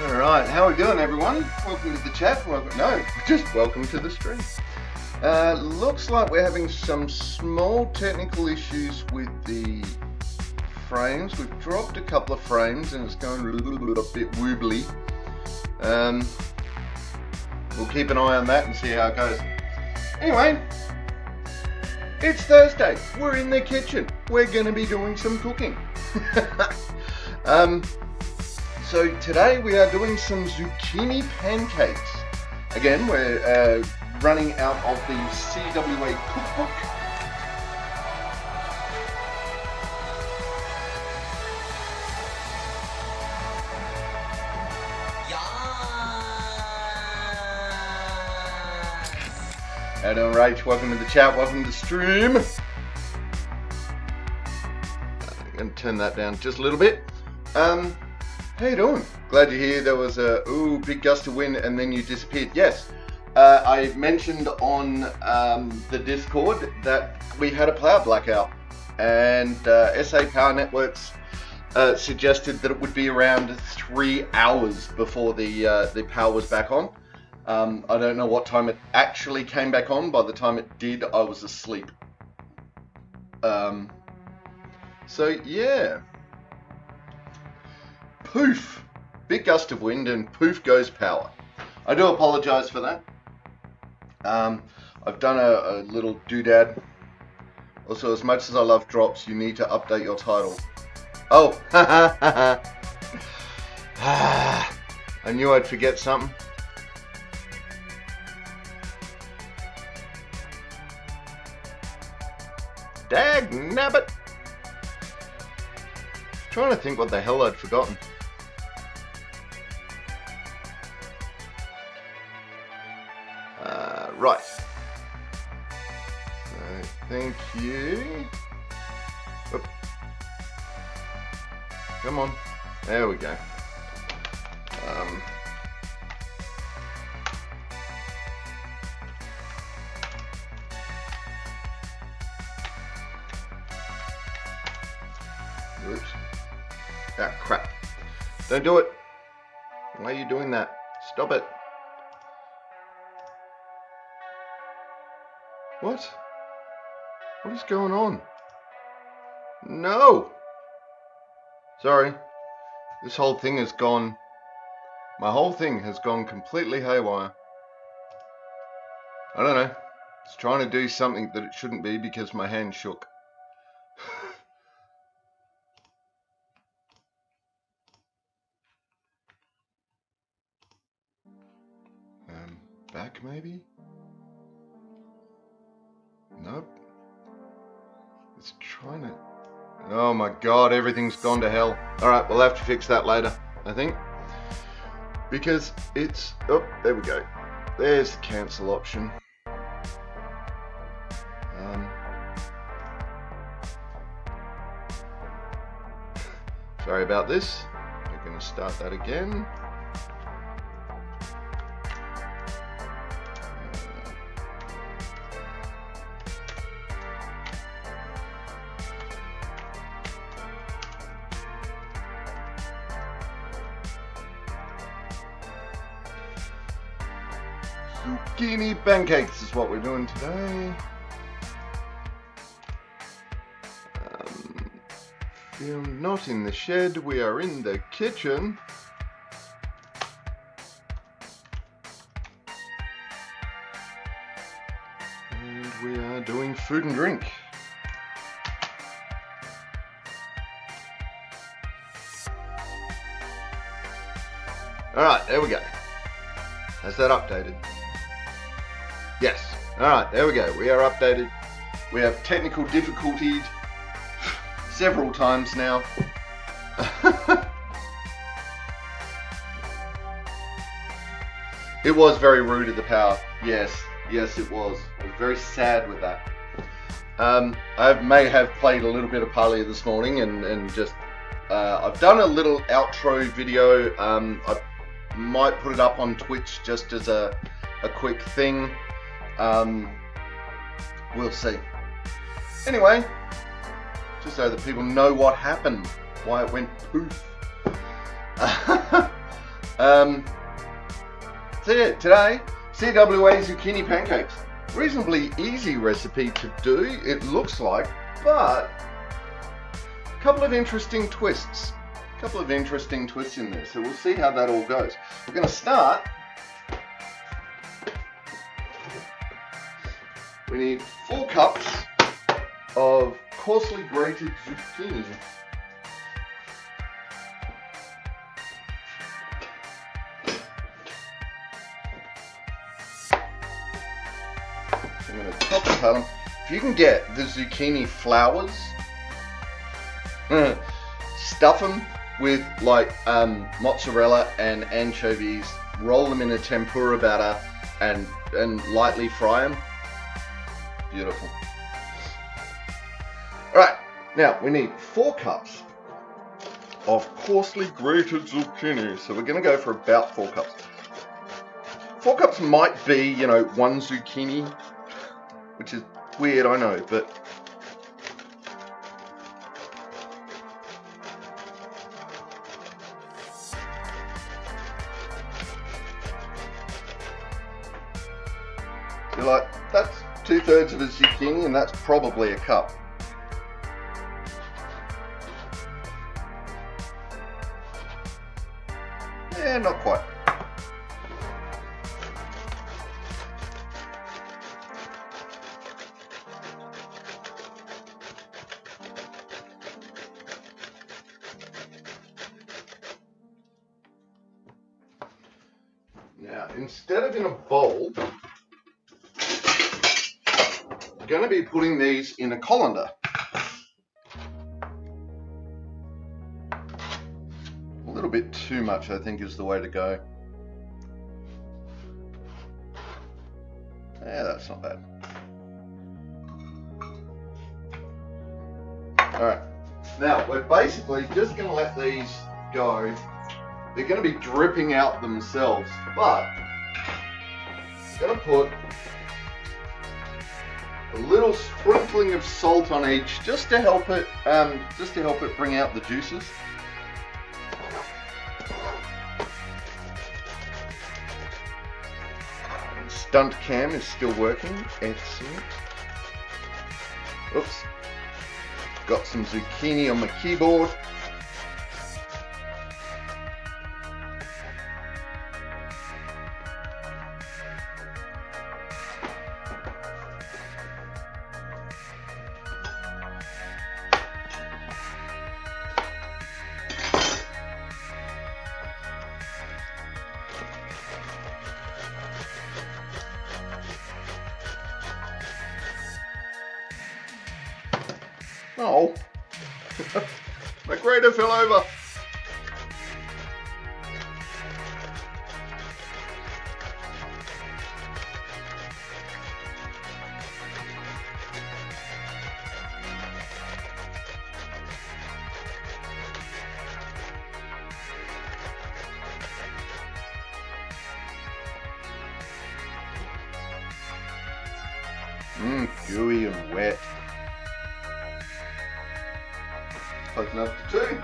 Alright, how are we doing, everyone? Welcome to the chat. Just welcome to the stream. Looks like we're having some small technical issues with the frames. We've dropped a couple of frames and it's going a bit wobbly. We'll keep an eye on that and see how it goes. Anyway, it's Thursday. We're in the kitchen. We're going to be doing some cooking. So today we are doing some zucchini pancakes. Again, we're running out of the CWA cookbook. How doing, Rach? Welcome to the chat. Welcome to the stream. I'm going to turn that down just a little bit. How you doing? Glad you're here. There was a big gust of wind and then you disappeared. Yes, I mentioned on the Discord that we had a power blackout, and SA Power Networks suggested that it would be around 3 hours before the power was back on. I don't know what time it actually came back on. By the time it did, I was asleep. So yeah. Poof! Big gust of wind and poof goes power. I do apologise for that. I've done a little doodad. Also, as much as I love drops, you need to update your title. Oh! I knew I'd forget something. Dag nabbit! Trying to think what the hell I'd forgotten. Right. So, thank you. Oop. Come on. There we go. Oops. Ah, crap. Don't do it. Why are you doing that? Stop it. What? What is going on? No! Sorry. This whole thing has gone... My whole thing has gone completely haywire. I don't know. It's trying to do something that it shouldn't be because my hand shook. Back maybe? Nope. It's trying to... Oh my god, everything's gone to hell. Alright, we'll have to fix that later, I think. Because it's... Oh, there we go. There's the cancel option. Sorry about this. We're going to start that again. Zucchini pancakes is what we're doing today. We're not in the shed, we are in the kitchen. And we are doing food and drink. Alright, there we go. Has that updated? Yes. Alright, there we go. We are updated. We have technical difficulties several times now. It was very rude of the power. Yes, it was. I was very sad with that. I may have played a little bit of Parley this morning and just... I've done a little outro video. I might put it up on Twitch just as a quick thing. We'll see. Anyway, just so that people know what happened, why it went poof. So yeah, today, CWA zucchini pancakes. Reasonably easy recipe to do, it looks like, but a couple of interesting twists. A couple of interesting twists in there, so we'll see how that all goes. We're going to start. We need 4 cups of coarsely grated zucchini. I'm going to top and cut them. If you can get the zucchini flowers, stuff them with like mozzarella and anchovies, roll them in a tempura batter and lightly fry them. Beautiful. Alright, now we need 4 cups of coarsely grated zucchini. So we're going to go for about 4 cups. 4 cups might be, 1 zucchini, which is weird, I know, but you're like, that's 2/3 of a zucchini, and that's probably a cup. Yeah, not quite. Now, instead of in a bowl, I'm going to be putting these in a colander. A little bit too much, I think, is the way to go. Yeah, that's not bad. Alright, now we're basically just going to let these go. They're going to be dripping out themselves, but I'm going to put a little sprinkling of salt on each, just to help it bring out the juices. And stunt cam is still working. Excellent. Oops. Got some zucchini on my keyboard. Oh, my grater fell over. Gooey and wet. Close enough to 2.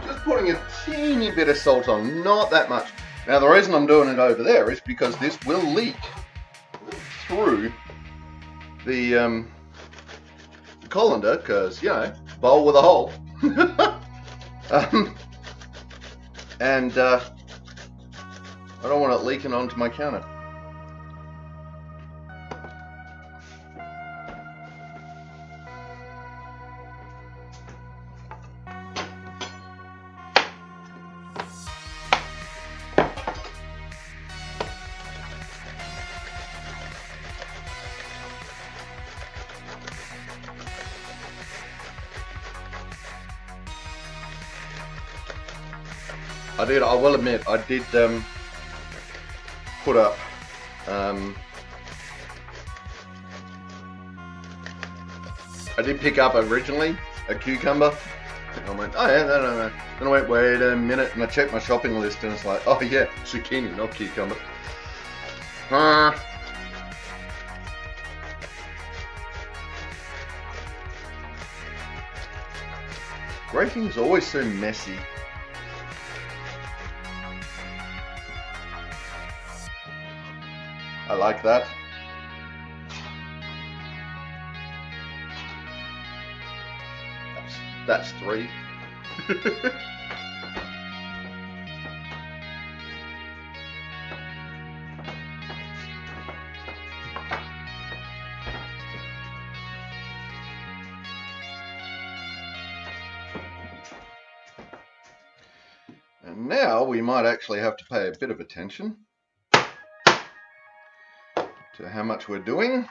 Just putting a teeny bit of salt on, not that much. Now the reason I'm doing it over there is because this will leak through the colander, because bowl with a hole. And I don't want it leaking onto my counter. I will admit, I did put up I did pick up originally a cucumber I went, oh yeah, no. Then I went, wait a minute, and I checked my shopping list, and it's like, oh yeah, zucchini, not cucumber. Grating is always so messy. I like that. That's 3. And now we might actually have to pay a bit of attention to how much we're doing.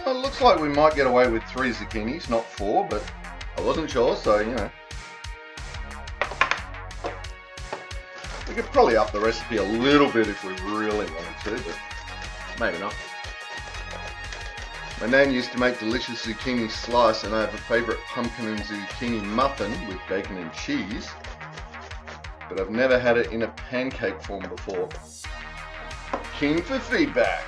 Well, it looks like we might get away with 3 zucchinis, not 4, but I wasn't sure, so you know. We could probably up the recipe a little bit if we really wanted to, but maybe not. My nan used to make delicious zucchini slice, and I have a favourite pumpkin and zucchini muffin with bacon and cheese, but I've never had it in a pancake form before. Keen for feedback.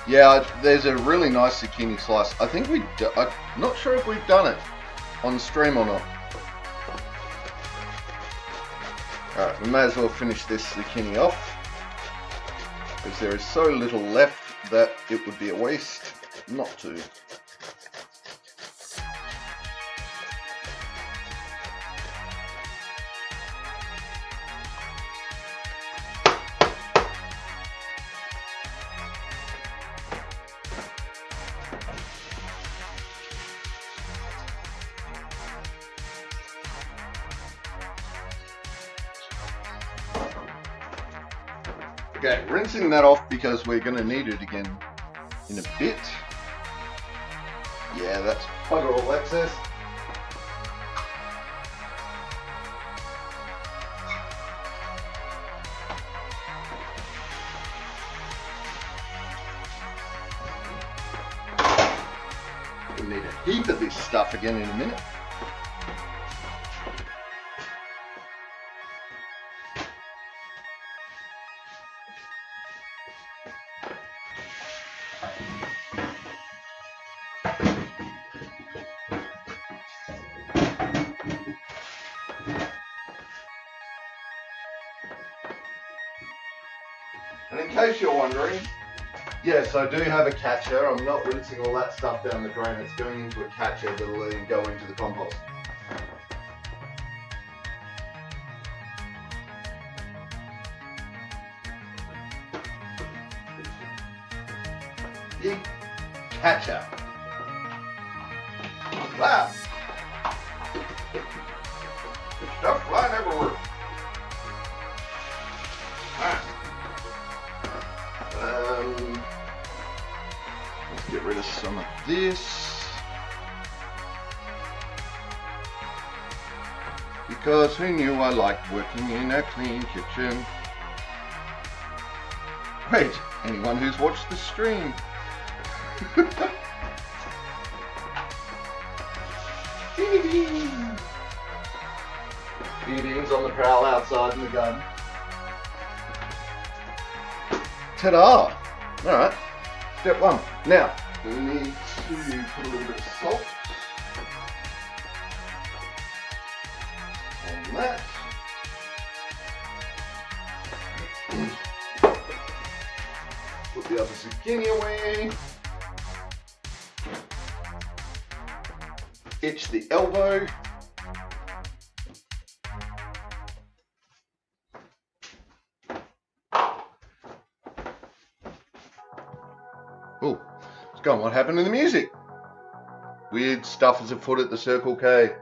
Yeah, there's a really nice zucchini slice. I think I'm not sure if we've done it on stream or not. Alright, we may as well finish this zucchini off, because there is so little left that it would be a waste not to. Okay, rinsing that off because we're going to need it again in a bit. Yeah, that's bugger all excess. We'll need a heap of this stuff again in a minute. And in case you're wondering, yes, I do have a catcher. I'm not rinsing all that stuff down the drain. It's going into a catcher that will then go into the compost. Big catcher. Wow. Good stuff flying everywhere. Let's get rid of some of this, because who knew I liked working in a clean kitchen? Wait, anyone who's watched the stream. Beans on the prowl outside in the garden. Ta-da! Alright, step 1. Now, we need to put a little bit of salt on that. Put the other zucchini away. Itch the elbow. Oh, it's gone. What happened to the music? Weird stuff is afoot at the Circle K.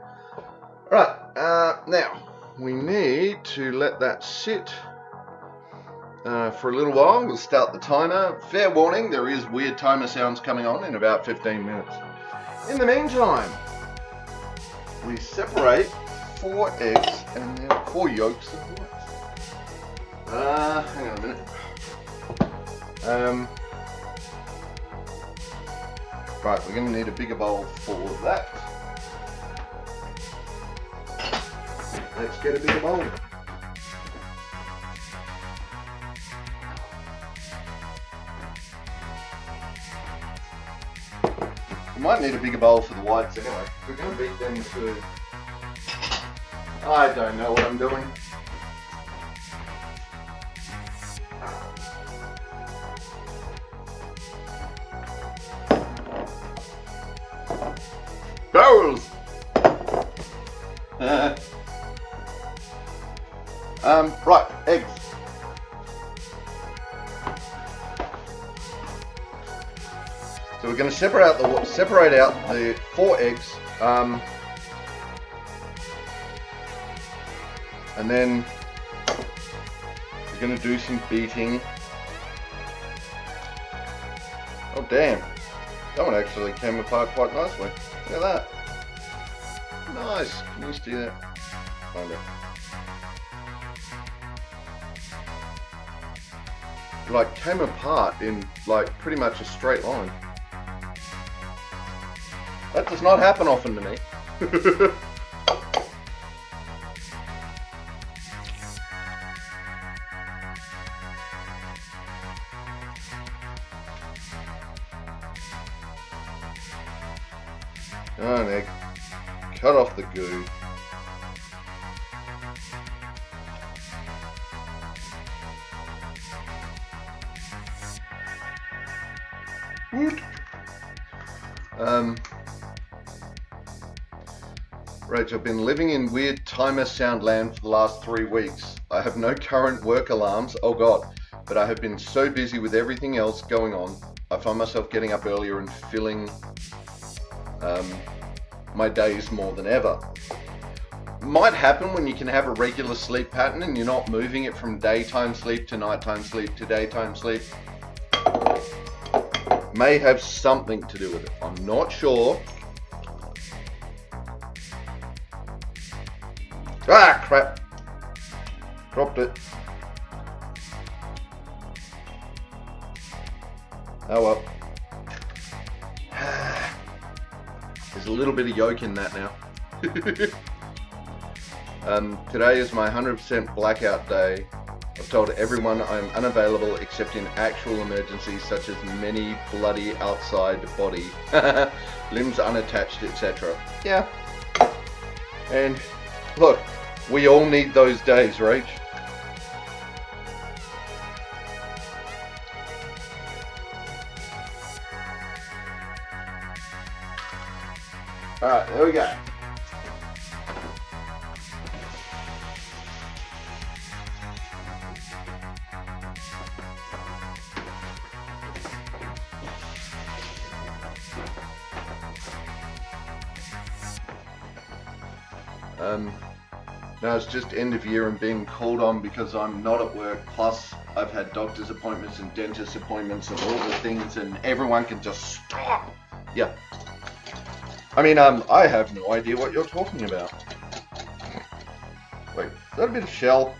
Alright, now we need to let that sit for a little while. We'll start the timer. Fair warning, there is weird timer sounds coming on in about 15 minutes. In the meantime, we separate 4 eggs and there are 4 yolks of whites. Hang on a minute. Right, we're going to need a bigger bowl for that. Let's get a bigger bowl. We might need a bigger bowl for the whites anyway. We're going to beat them to... I don't know what I'm doing. Bowls! Right, eggs. So we're going to separate out the 4 eggs, and then we're going to do some beating. Oh damn, that one actually came apart quite nicely. Look at that. Nice. Can you see that? Find it. Like came apart in like pretty much a straight line. That does not happen often to me. Oh, an egg. Cut off the goo. Woot. Rach, I've been living in weird timer sound land for the last 3 weeks. I have no current work alarms, oh god, but I have been so busy with everything else going on, I find myself getting up earlier and filling my days more than ever. Might happen when you can have a regular sleep pattern and you're not moving it from daytime sleep to nighttime sleep to daytime sleep. May have something to do with it. I'm not sure. Ah, crap. Dropped it. Oh well. There's a little bit of yolk in that now. Today is my 100% blackout day. I've told everyone I'm unavailable except in actual emergencies such as many bloody outside body, limbs unattached, etc. Yeah. And look, we all need those days, Rach. Alright, there we go. Now it's just end of year and being called on because I'm not at work, plus I've had doctor's appointments and dentist appointments and all the things, and everyone can just stop. Yeah. I mean, I have no idea what you're talking about. Wait, is that a bit of shell?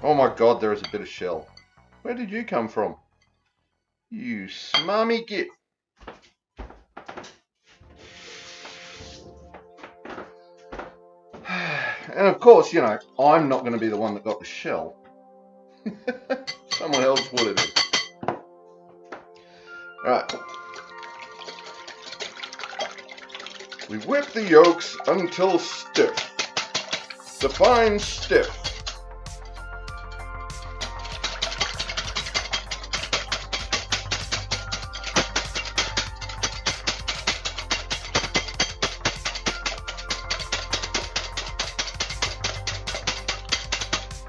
Oh my god, there is a bit of shell. Where did you come from? You smarmy git. And of course, you know, I'm not going to be the one that got the shell. Someone else would have. Alright. We whip the yolks until stiff. Define stiff.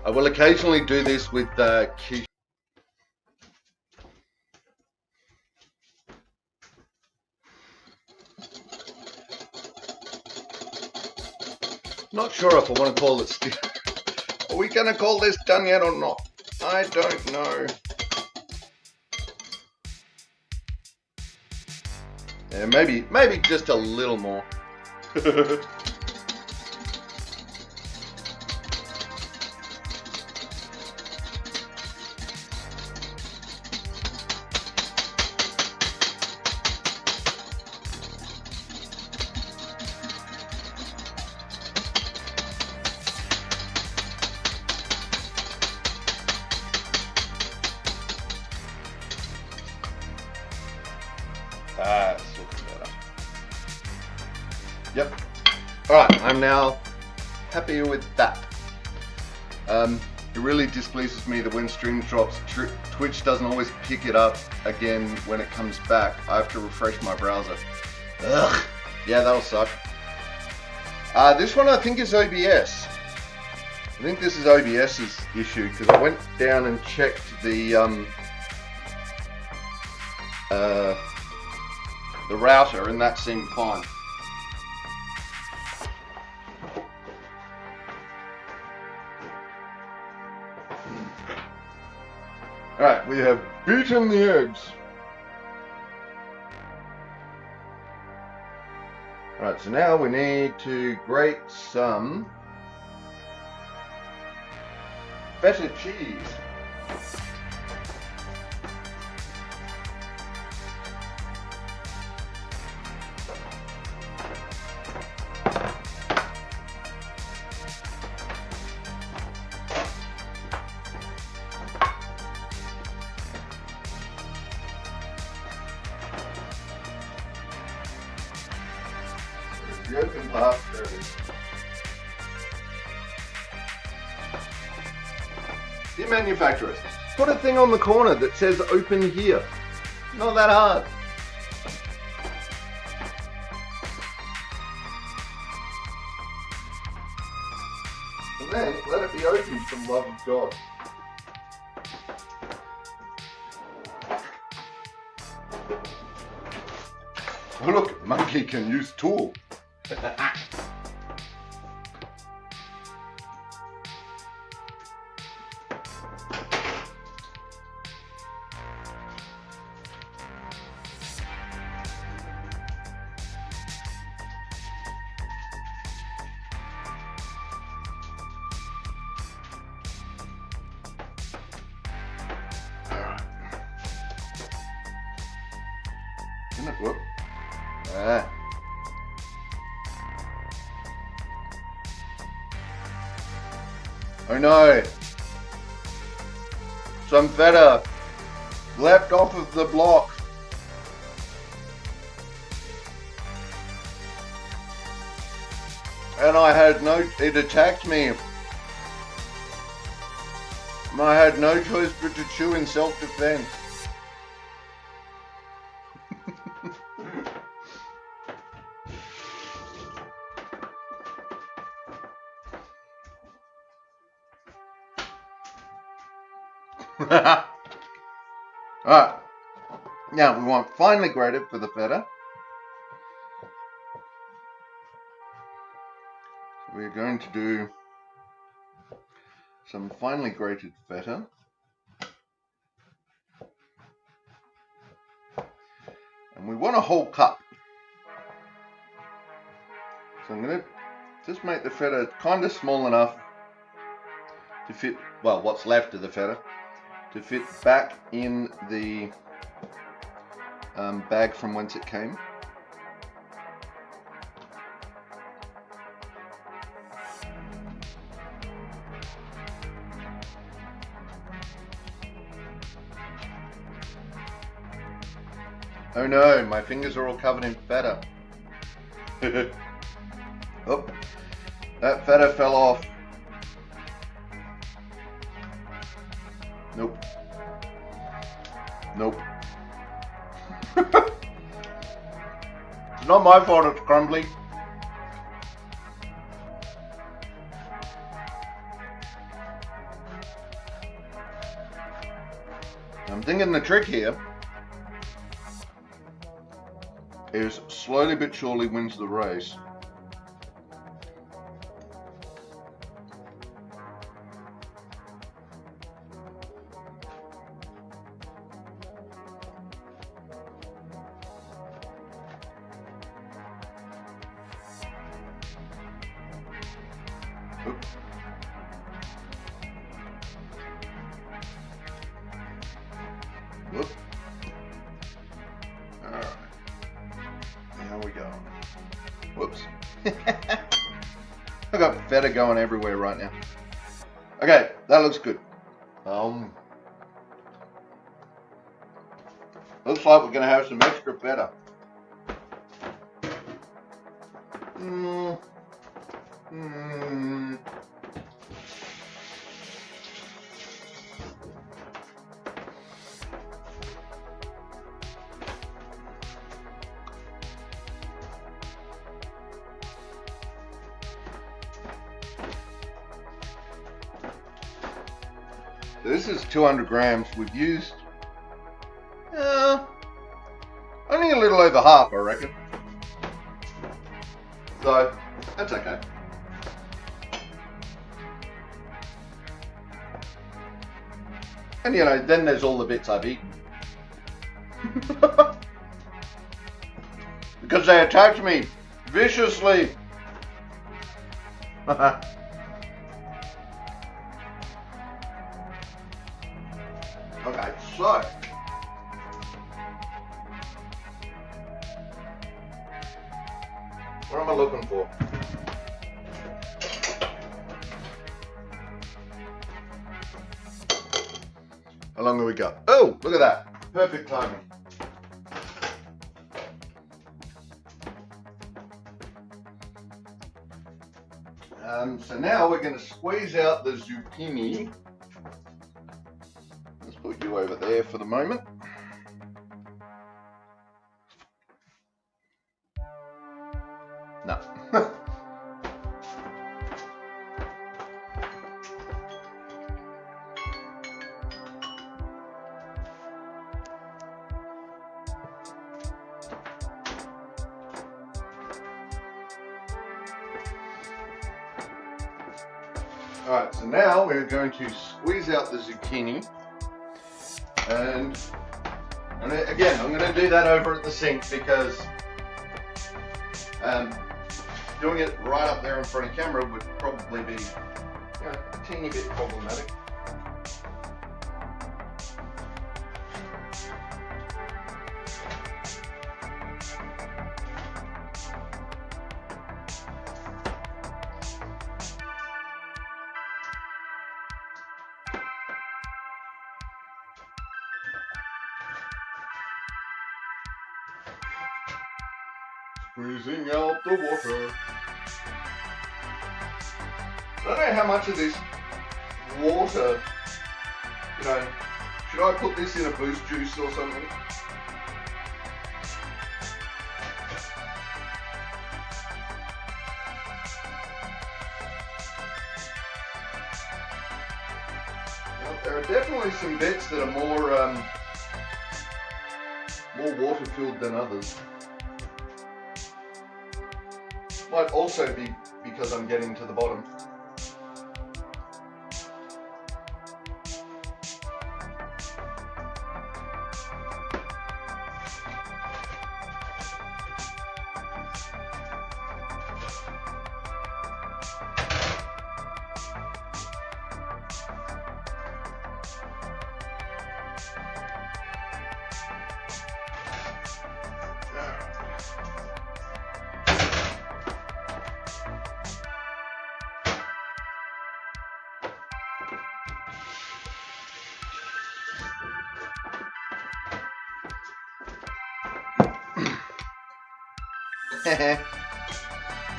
I will occasionally do this with quiche. Not sure if I want to call it stiff. Are we going to call this done yet or not? I don't know. Yeah, maybe just a little more. That's looking better. Yep. Alright, I'm now happy with that. It really displeases me that when stream drops, Twitch doesn't always pick it up again when it comes back. I have to refresh my browser. Ugh. Yeah, that'll suck. This one I think is OBS. I think this is OBS's issue because I went down and checked the router and that seemed fine. Alright, we have beaten the eggs. Alright, so now we need to grate some feta cheese. The open part, there it is. Dear manufacturers, put a thing on the corner that says open here. Not that hard. And then let it be open for the love of God. Oh look, monkey can use tool. Didn't it work? Ah. Oh no! Some feta leapt off of the block. And it attacked me. I had no choice but to chew in self-defense. Alright, now we want finely grated for the feta. We're going to do some finely grated feta. And we want a whole cup. So I'm going to just make the feta kind of small enough to fit, well, what's left of the feta, to fit back in the bag from whence it came. Oh no, my fingers are all covered in feta. Oh, that feta fell off. Nope. Nope. It's not my fault it's crumbly. I'm thinking the trick here is slowly but surely wins the race. Oops. Whoop. Alright. Here we go. Whoops. I've got feta going everywhere right now. Okay, that looks good. Looks like we're going to have some extra feta. Mm. Mm. This is 200 grams. We've used only a little over half, I reckon. So that's okay. And you know, then there's all the bits I've eaten. Because they attacked me viciously. Okay, so what am I looking for? How long have we got? Oh, look at that. Perfect timing. So now we're going to squeeze out the zucchini. Let's put you over there for the moment. No. Alright, so now we're going to squeeze out the zucchini, and again, I'm going to do that over at the sink because doing it right up there in front of camera would probably be a teeny bit problematic. Squeezing out the water. I don't know how much of this water, you know, should I put this in a boost juice or something? Well, there are definitely some bits that are more water filled than others. Might also be because I'm getting to the bottom.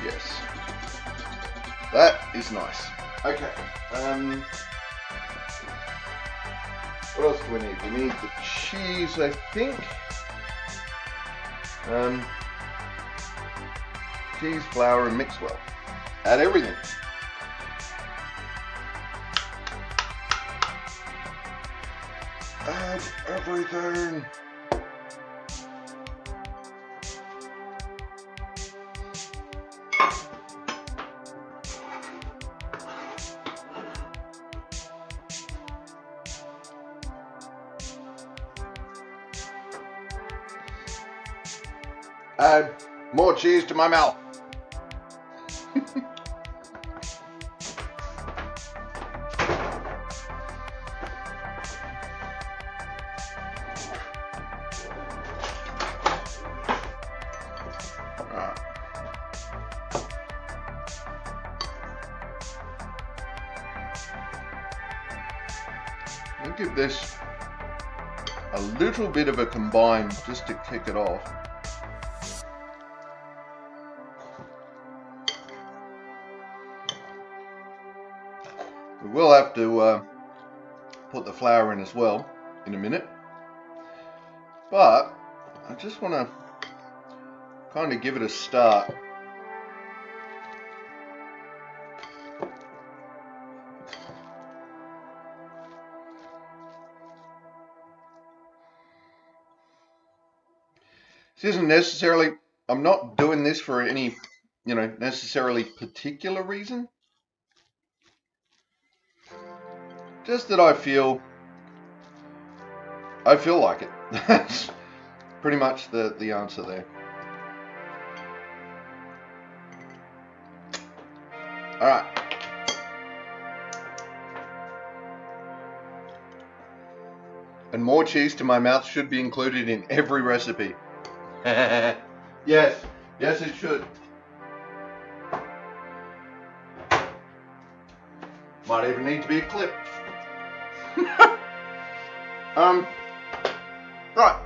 Yes, that is nice. Okay, what else do we need? We need the cheese, I think. Cheese, flour, and mix well. Add everything. Add everything. Add more cheese to my mouth. I'll give this a little bit of a combine just to kick it off. will have to put the flour in as well in a minute, but I just want to kind of give it a start. This isn't necessarily, I'm not doing this for any, necessarily particular reason. Just that I feel like it. That's pretty much the answer there. All right. And more cheese to my mouth should be included in every recipe. Yes, it should. Might even need to be a clip. Right.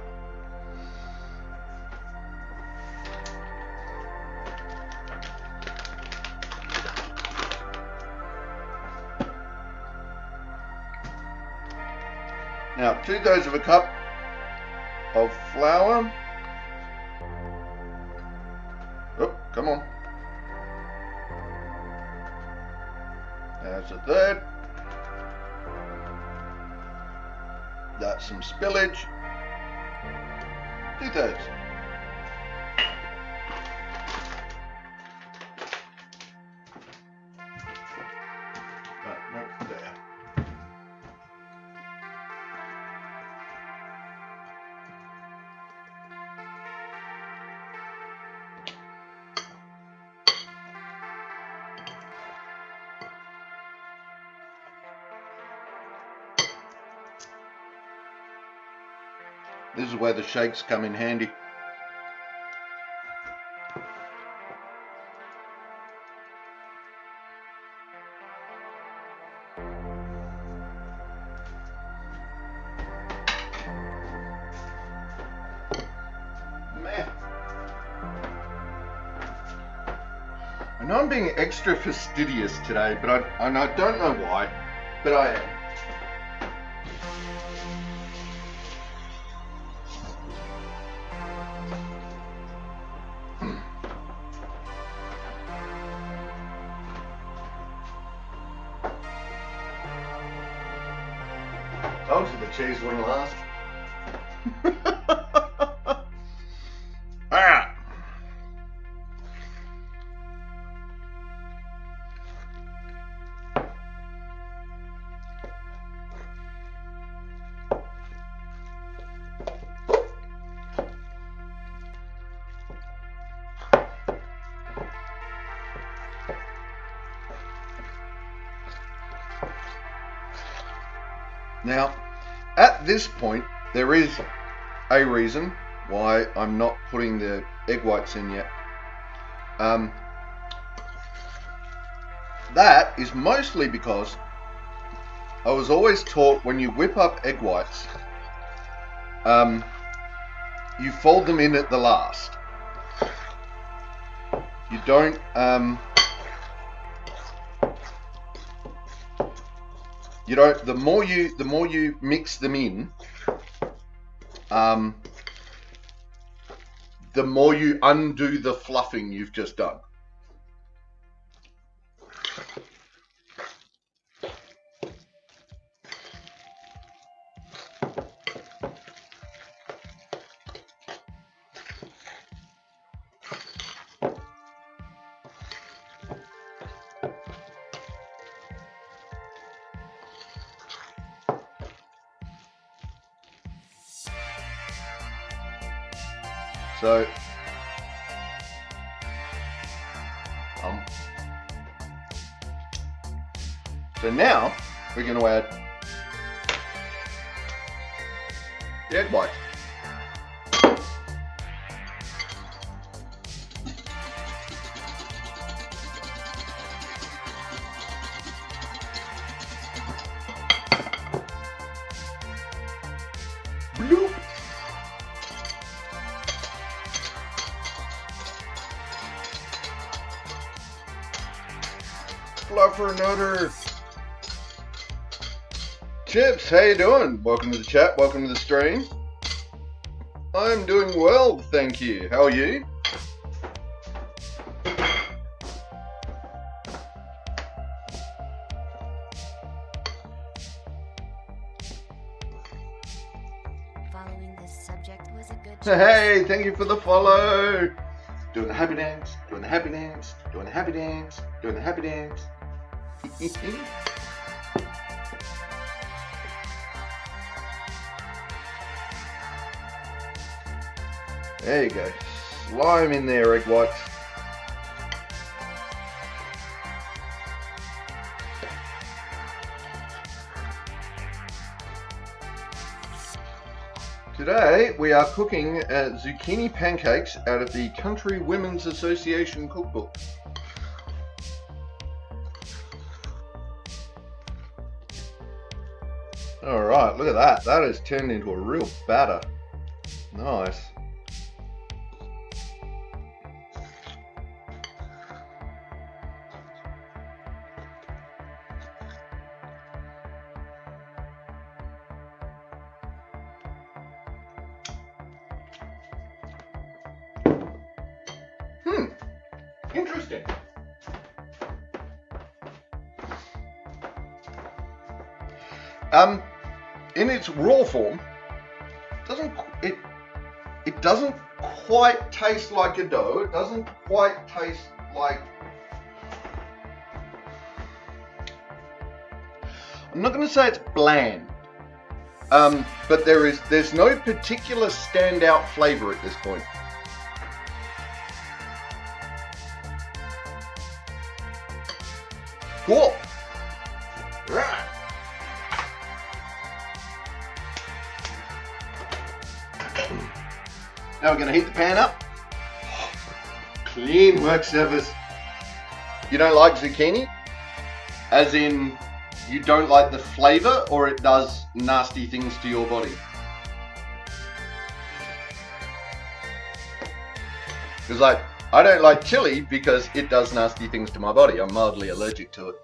Now, 2/3 of a cup of flour. Oh, come on. That's a third. That's some spillage. 2/3. Right there. This is where the shakes come in handy. Man. I know I'm being extra fastidious today, but I don't know why, but I am. Told you the cheese wouldn't last. Alright. Now, at this point, there is a reason why I'm not putting the egg whites in yet. That is mostly because I was always taught when you whip up egg whites, you fold them in at the last. You don't, the more you mix them in, the more you undo the fluffing you've just done. So now we're going to add the egg white. Bloop. Fluffernutter. Chips, how you doing? Welcome to the chat, welcome to the stream. I'm doing well, thank you. How are you? Following this subject was a good choice. Hey, thank you for the follow. Doing the happy dance, doing the happy dance, doing the happy dance, doing the happy dance. There you go. Slime in there, egg whites. Today we are cooking zucchini pancakes out of the Country Women's Association cookbook. Alright, look at that. That has turned into a real batter. Nice. Interesting. In its raw form, it doesn't quite taste like a dough. It doesn't quite taste like. I'm not going to say it's bland, but there's no particular standout flavor at this point. Cool. Right. Now we're going to heat the pan up. Clean work surface. You don't like zucchini? As in, you don't like the flavor, or it does nasty things to your body? Because like, I don't like chili because it does nasty things to my body. I'm mildly allergic to it.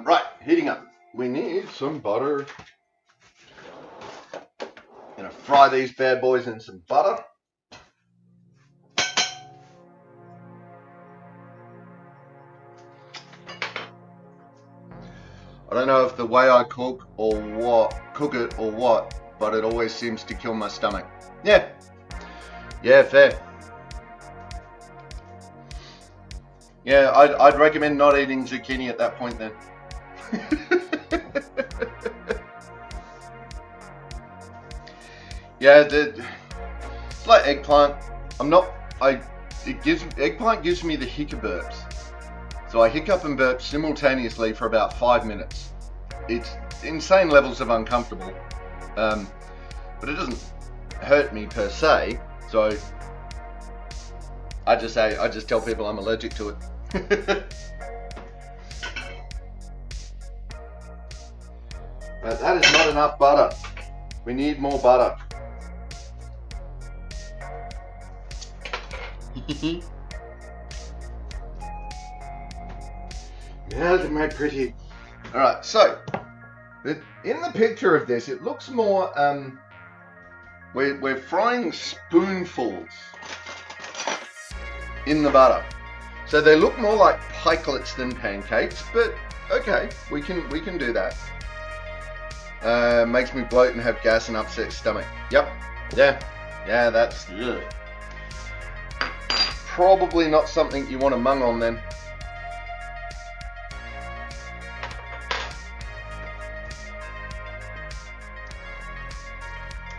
Right, heating up. We need some butter. Gonna fry these bad boys in some butter. I don't know if the way I cook it or what, but it always seems to kill my stomach. Yeah, fair. Yeah, I'd recommend not eating zucchini at that point then. Yeah, it's like eggplant. Eggplant gives me the hiccup burps. So I hiccup and burp simultaneously for about 5 minutes. It's insane levels of uncomfortable, but it doesn't hurt me per se. So I just tell people I'm allergic to it. But that is not enough butter. We need more butter. Yeah, my pretty. Alright, so in the picture of this, it looks more we're frying spoonfuls in the butter. So they look more like pikelets than pancakes, but okay, we can do that. Makes me bloat and have gas and upset stomach. Yep. Yeah, that's ugh. Probably not something you want to mung on then.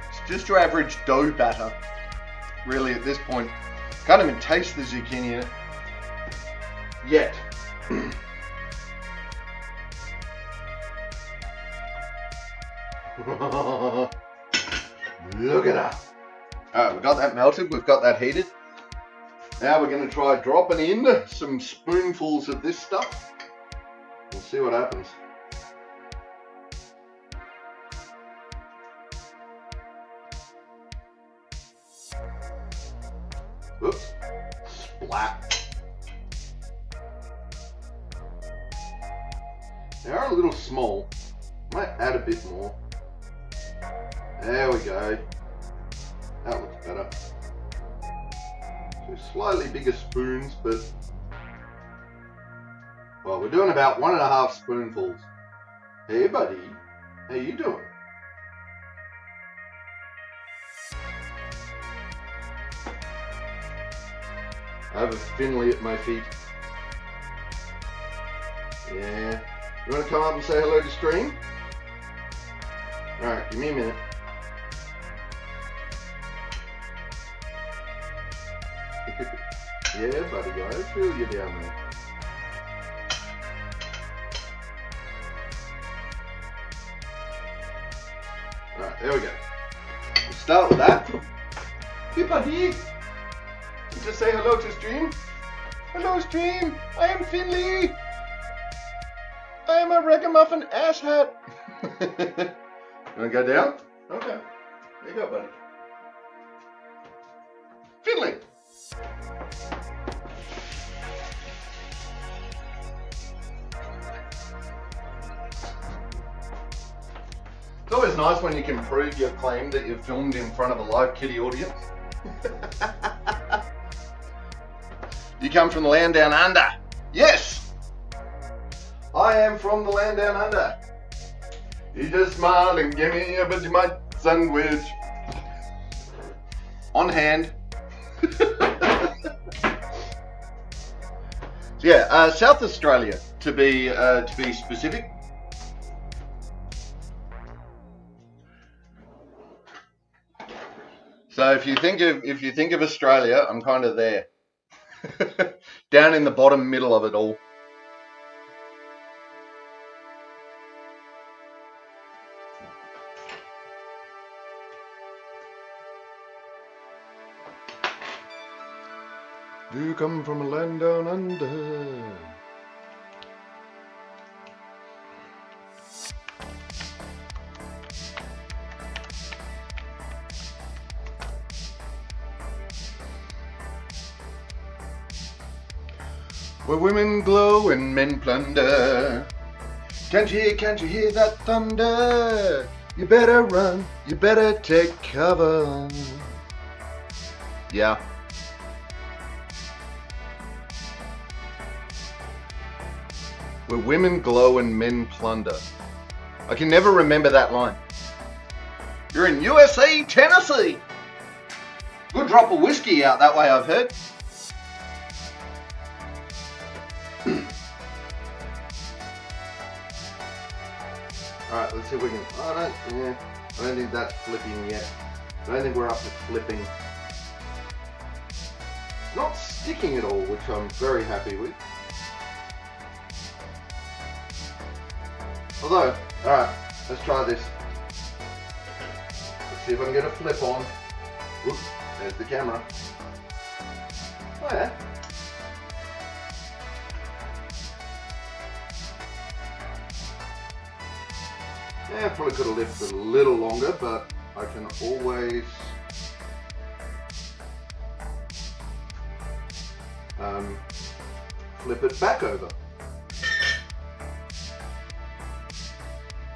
It's just your average dough batter, really, at this point. Can't even taste the zucchini in it yet. Look at that. Alright, we've got that melted, we've got that heated. Now we're going to try dropping in some spoonfuls of this stuff. We'll see what happens. flat. They are a little small. Might add a bit more. There we go. That looks better. So slightly bigger spoons, but well, we're doing about 1.5 spoonfuls. Hey buddy, how you doing? I have a Finley at my feet. Yeah. You want to come up and say hello to stream? Alright, give me a minute. Yeah, buddy, I feel you down there. Alright, there we go. We'll start with that. Hey, buddy! Just say hello to stream. Hello, stream! I am Finley! I am a ragamuffin asshat! You wanna go down? Okay. There you go, buddy. Finley! It's always nice when you can prove your claim that you've filmed in front of a live kitty audience. You come from the land down under? Yes! I am from the land down under. You just smile and give me a Vegemite sandwich. On hand. So yeah, South Australia to be specific. So if you think of Australia, I'm kind of there. Down in the bottom middle of it all. You come from a land down under. Where women glow and men plunder. Can't you hear that thunder? You better run, you better take cover. Yeah. Where women glow and men plunder. I can never remember that line. You're in USA, Tennessee. Good drop of whiskey out that way, I've heard. Alright, let's see if we can. I don't think that's flipping yet. I don't think we're up to flipping. It's not sticking at all, which I'm very happy with. Although, alright, let's try this. Let's see if I can get a flip on. Whoops, there's the camera. Oh yeah. Yeah, probably could have left it a little longer, but I can always flip it back over.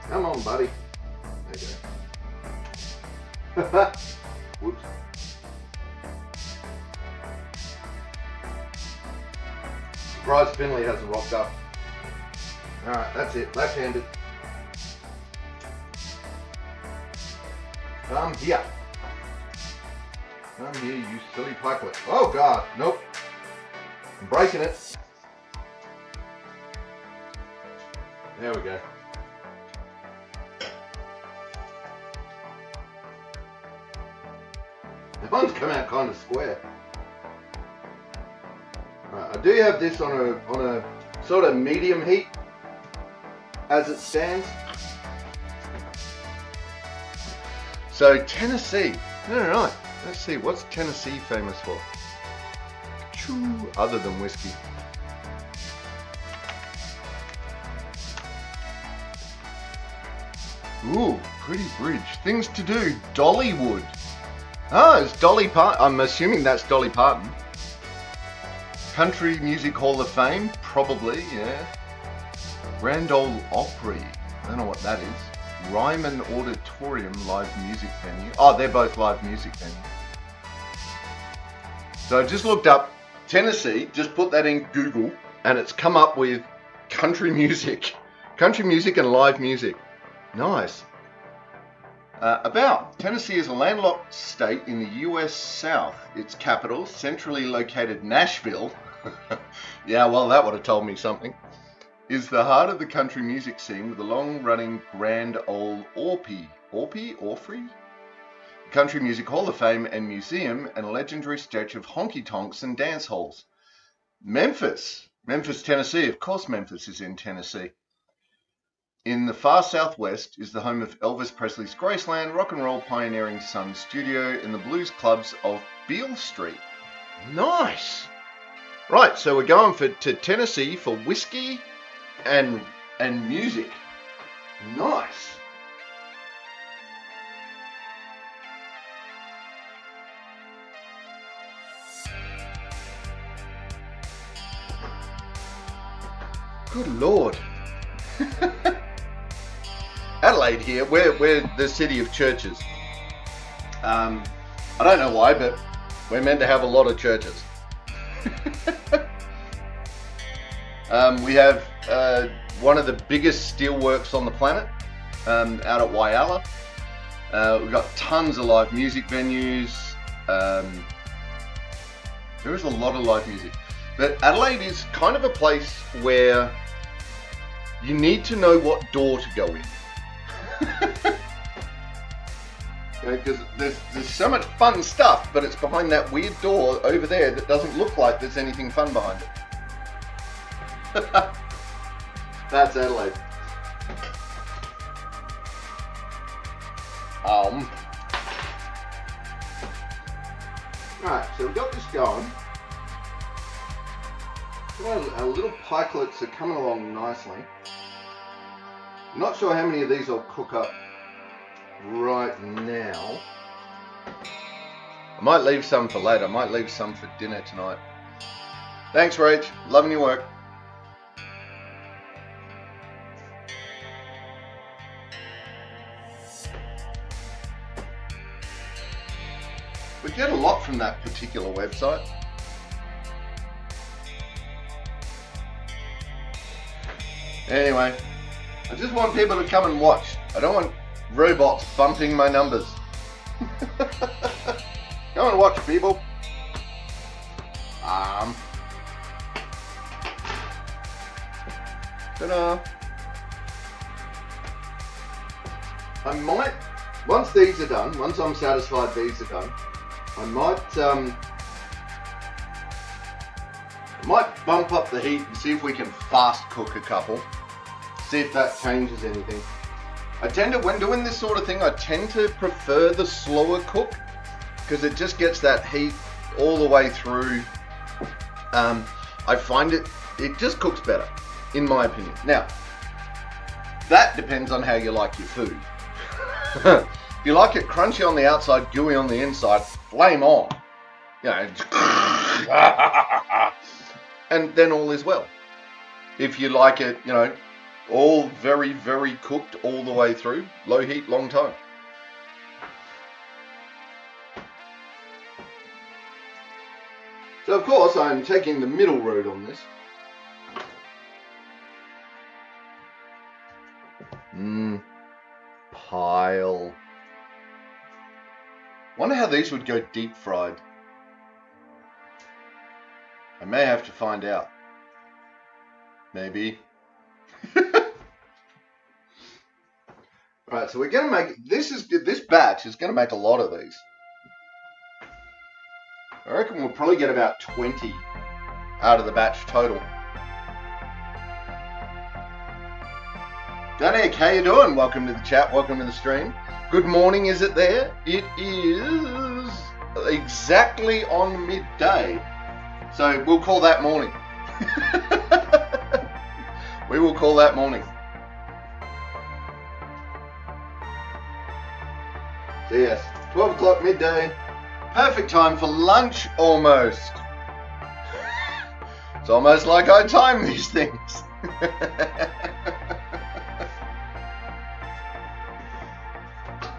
Come on, buddy. There you go. Whoops. Surprised Finley hasn't rocked up. Alright, that's it. Left-handed. Come here. Come here, you silly pikelet. Oh God, nope. I'm breaking it. There we go. That one's come out kind of square. Right, I do have this on a sort of medium heat as it stands. So Tennessee, alright, let's see, what's Tennessee famous for? Other than whiskey. Ooh, pretty bridge. Things to do, Dollywood. Oh, it's Dolly Parton. I'm assuming that's Dolly Parton. Country Music Hall of Fame, probably, yeah. Grand Ole Opry, I don't know what that is. Ryman Auditorium live music venue. Oh, they're both live music venues. So I just looked up Tennessee, just put that in Google, and it's come up with country music and live music. Nice. About Tennessee is a landlocked state in the U.S. South. Its capital, centrally located Nashville, yeah, well, that would have told me something, is the heart of the country music scene with a long-running Grand Ole Opry Country Music Hall of Fame and Museum, and a legendary stretch of honky-tonks and dance halls. Memphis, Tennessee. Of course Memphis is in Tennessee. In the far southwest is the home of Elvis Presley's Graceland, rock and roll pioneering Sun Studio, and the blues clubs of Beale Street. Nice. Right, so we're going to Tennessee for whiskey and music. Nice. Good Lord. Adelaide here, we're the city of churches. I don't know why, but we're meant to have a lot of churches. We have one of the biggest steelworks on the planet out at Whyalla. We've got tons of live music venues. There is a lot of live music. But Adelaide is kind of a place where you need to know what door to go in. Because there's so much fun stuff, but it's behind that weird door over there that doesn't look like there's anything fun behind it. That's Adelaide. Right, so we've got this going. Our little pikelets are coming along nicely. Not sure how many of these I'll cook up right now. I might leave some for later. I might leave some for dinner tonight. Thanks, Rach. Loving your work. We get a lot from that particular website. Anyway, I just want people to come and watch. I don't want robots bumping my numbers. Come and watch, people. Ta-da. I might, once these are done, once I'm satisfied these are done, I might bump up the heat and see if we can fast cook a couple. See if that changes anything. I tend to, when doing this sort of thing, I tend to prefer the slower cook because it just gets that heat all the way through. I find it just cooks better, in my opinion. Now, that depends on how you like your food. If you like it crunchy on the outside, gooey on the inside, flame on. You know, and then all is well. If you like it, you know, all very, very cooked all the way through, low heat, long time. So of course I'm taking the middle road on this. Pile. Wonder how these would go deep fried. I may have to find out. Maybe. Right, so we're gonna make this batch is gonna make a lot of these. I reckon we'll probably get about 20 out of the batch total. Danik, how you doing? Welcome to the chat, welcome to the stream. Good morning, is it there? It is exactly on midday. So we'll call that morning. We will call that morning. So yes, 12 o'clock midday. Perfect time for lunch almost. It's almost like I time these things.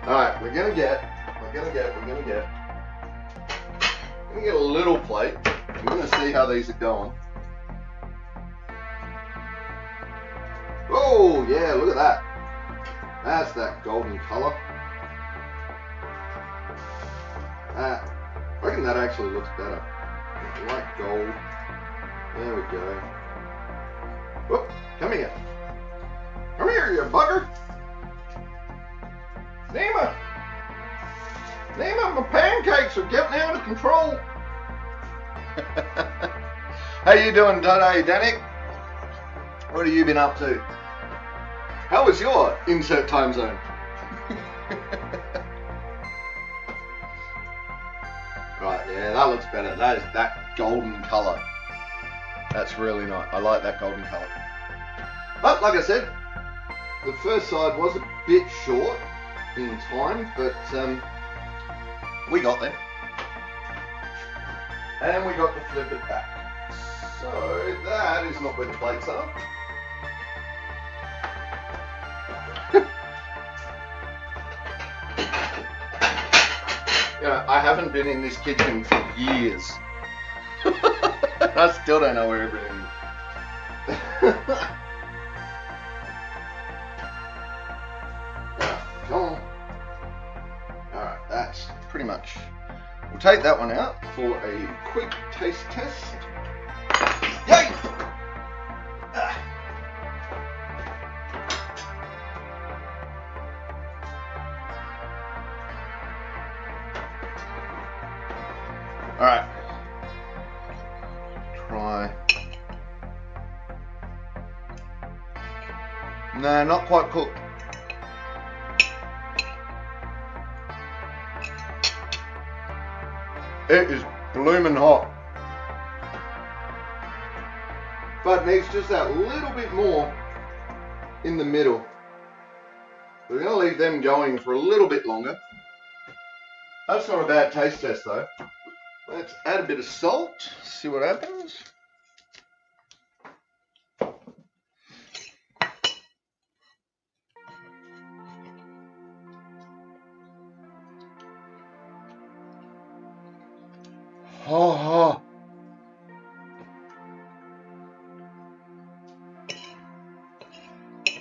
Alright, we're gonna get a little plate. I'm gonna see how these are going. Oh yeah, look at that. That's that golden colour. I reckon that actually looks better. Like gold. There we go. Whoop, come here. Come here, you bugger. Nima, my pancakes are getting out of control. How you doing today, Danik? What have you been up to? How was your insert time zone? Right, yeah, that looks better. That is that golden colour. That's really nice. I like that golden colour. But like I said, the first side was a bit short in time, but we got there. And we got to flip it back. So that is not where the plates are. Yeah, I haven't been in this kitchen for years. I still don't know where everything is. Come on. Alright, that's pretty much. We'll take that one out for a quick taste test. Yay! Alright. Try. No, not quite cooked. It is blooming hot. But it needs just that little bit more in the middle. We're going to leave them going for a little bit longer. That's not a bad taste test though. Let's add a bit of salt, see what happens. Oh.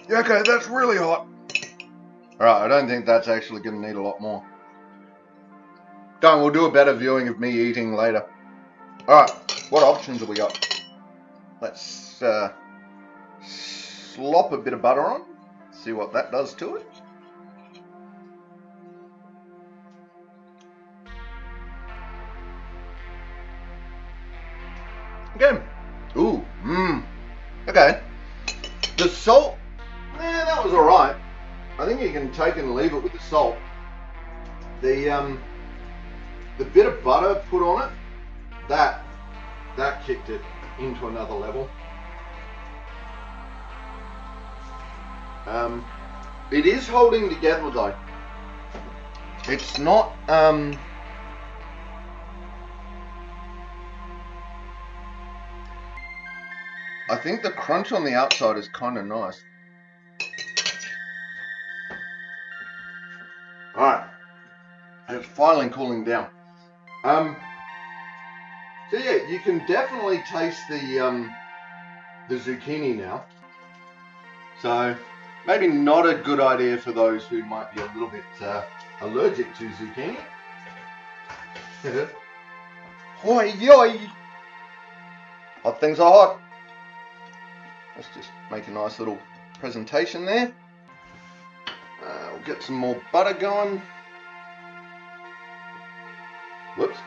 Yeah, okay, that's really hot. Alright, I don't think that's actually going to need a lot more. Done, we'll do a better viewing of me eating later. Alright, what options have we got? Let's slop a bit of butter on, see what that does to it. Okay. Ooh, okay. The salt, that was alright. I think you can take and leave it with the salt. The bit of butter put on it, that kicked it into another level. It is holding together though. It's not, I think the crunch on the outside is kind of nice. Alright, it's finally cooling down. So yeah, you can definitely taste the zucchini now. So maybe not a good idea for those who might be a little bit allergic to zucchini. Hoi yoi! Hot things are hot. Let's just make a nice little presentation there. We'll get some more butter going. Whoops.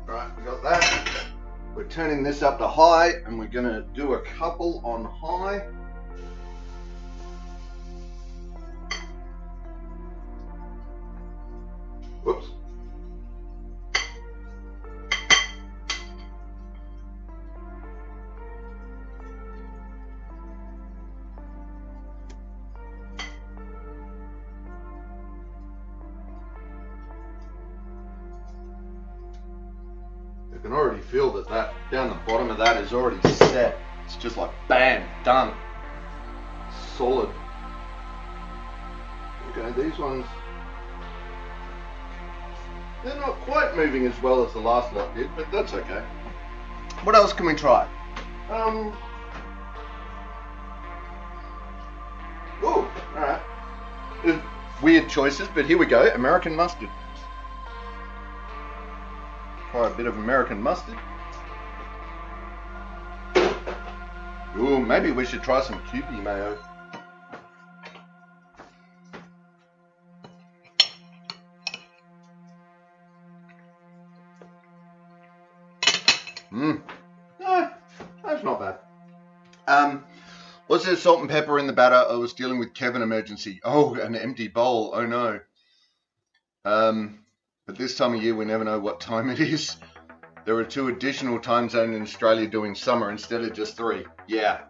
Alright, we got that. We're turning this up to high and we're going to do a couple on high. Whoops. can already feel that down the bottom of that is already set. It's just like bam, done. Solid. Okay, these ones, they're not quite moving as well as the last lot did, but that's okay. What else can we try? Oh, alright. Weird choices, but here we go. American mustard. Try a bit of American mustard. Ooh, maybe we should try some Kewpie mayo. No, that's not bad. Was there salt and pepper in the batter? I was dealing with Kevin emergency. Oh, an empty bowl. Oh no. But this time of year, we never know what time it is. There are 2 additional time zones in Australia doing summer instead of just 3. Yeah,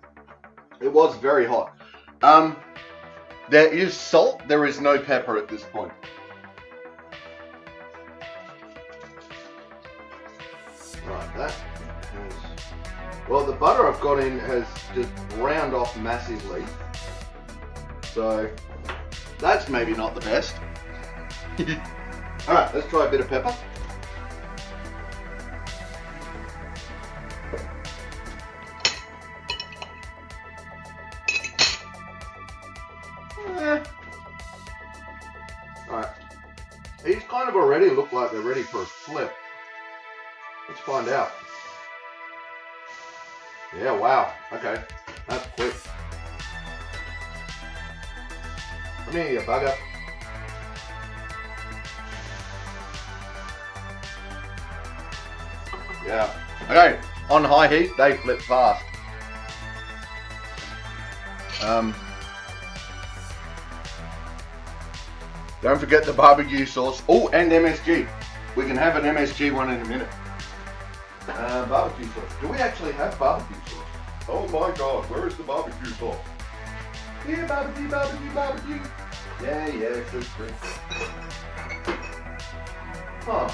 it was very hot. There is salt. There is no pepper at this point. Right, that is... Well, the butter I've got in has just browned off massively. So, that's maybe not the best. Alright, let's try a bit of pepper. Alright. These kind of already look like they're ready for a flip. Let's find out. Yeah, wow. Okay. That's quick. Come here, you bugger. Yeah. Okay. On high heat, they flip fast. Don't forget the barbecue sauce. Oh, and MSG. We can have an MSG one in a minute. Barbecue sauce. Do we actually have barbecue sauce? Oh my god, where is the barbecue sauce? Here, barbecue, barbecue, barbecue. Yeah, good drink. Huh.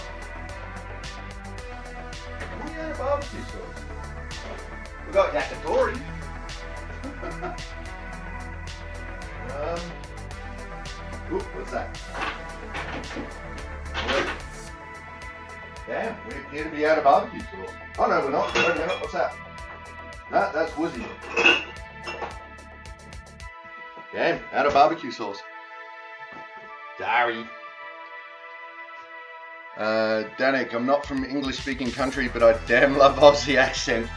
We had a barbecue sauce. We got yakitori. Ooh, what's that? Wait. Damn, we appear to be out of barbecue sauce. Oh no, we're not. Wait a minute, what's that? No, that's Woozy. Damn, out of barbecue sauce. Sorry. Danik, I'm not from English speaking country, but I damn love Aussie accent.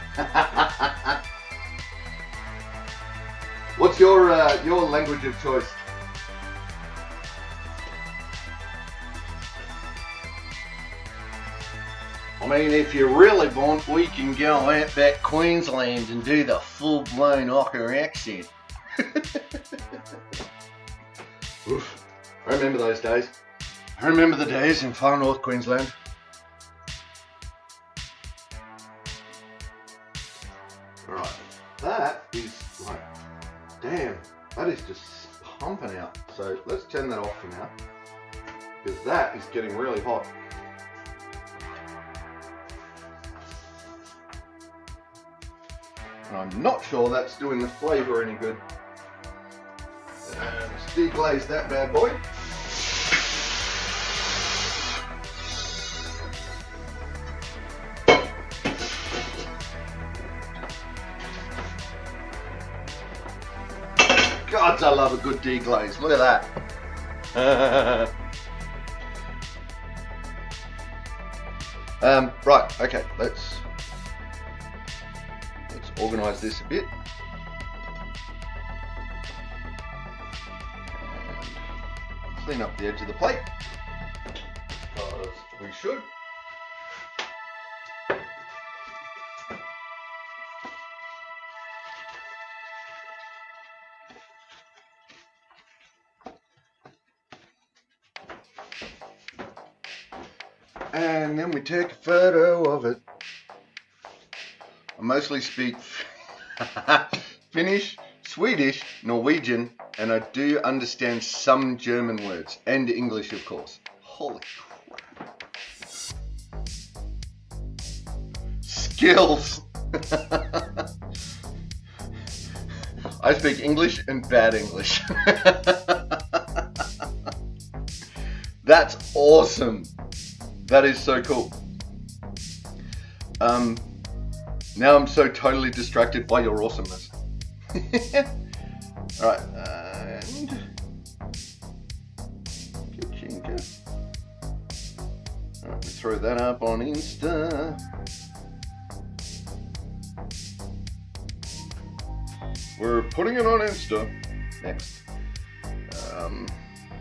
What's your language of choice? I mean, if you're really born, we can go out back Queensland and do the full-blown Ocker accent. Oof, I remember those days. I remember the days in far north Queensland. Right, that is like, damn, that is just pumping out. So let's turn that off for now, because that is getting really hot. And I'm not sure that's doing the flavour any good. Let's deglaze that bad boy. God, I love a good deglaze. Look at that. Right, okay, let's organise this a bit. And clean up the edge of the plate, because we should. And then we take a photo of it. I mostly speak Finnish, Swedish, Norwegian, and I do understand some German words, and English of course. Holy crap. skills. I speak English and bad English. That's awesome. That is so cool. Now I'm so totally distracted by your awesomeness. Alright, and alright, we throw that up on Insta. We're putting it on Insta. Next.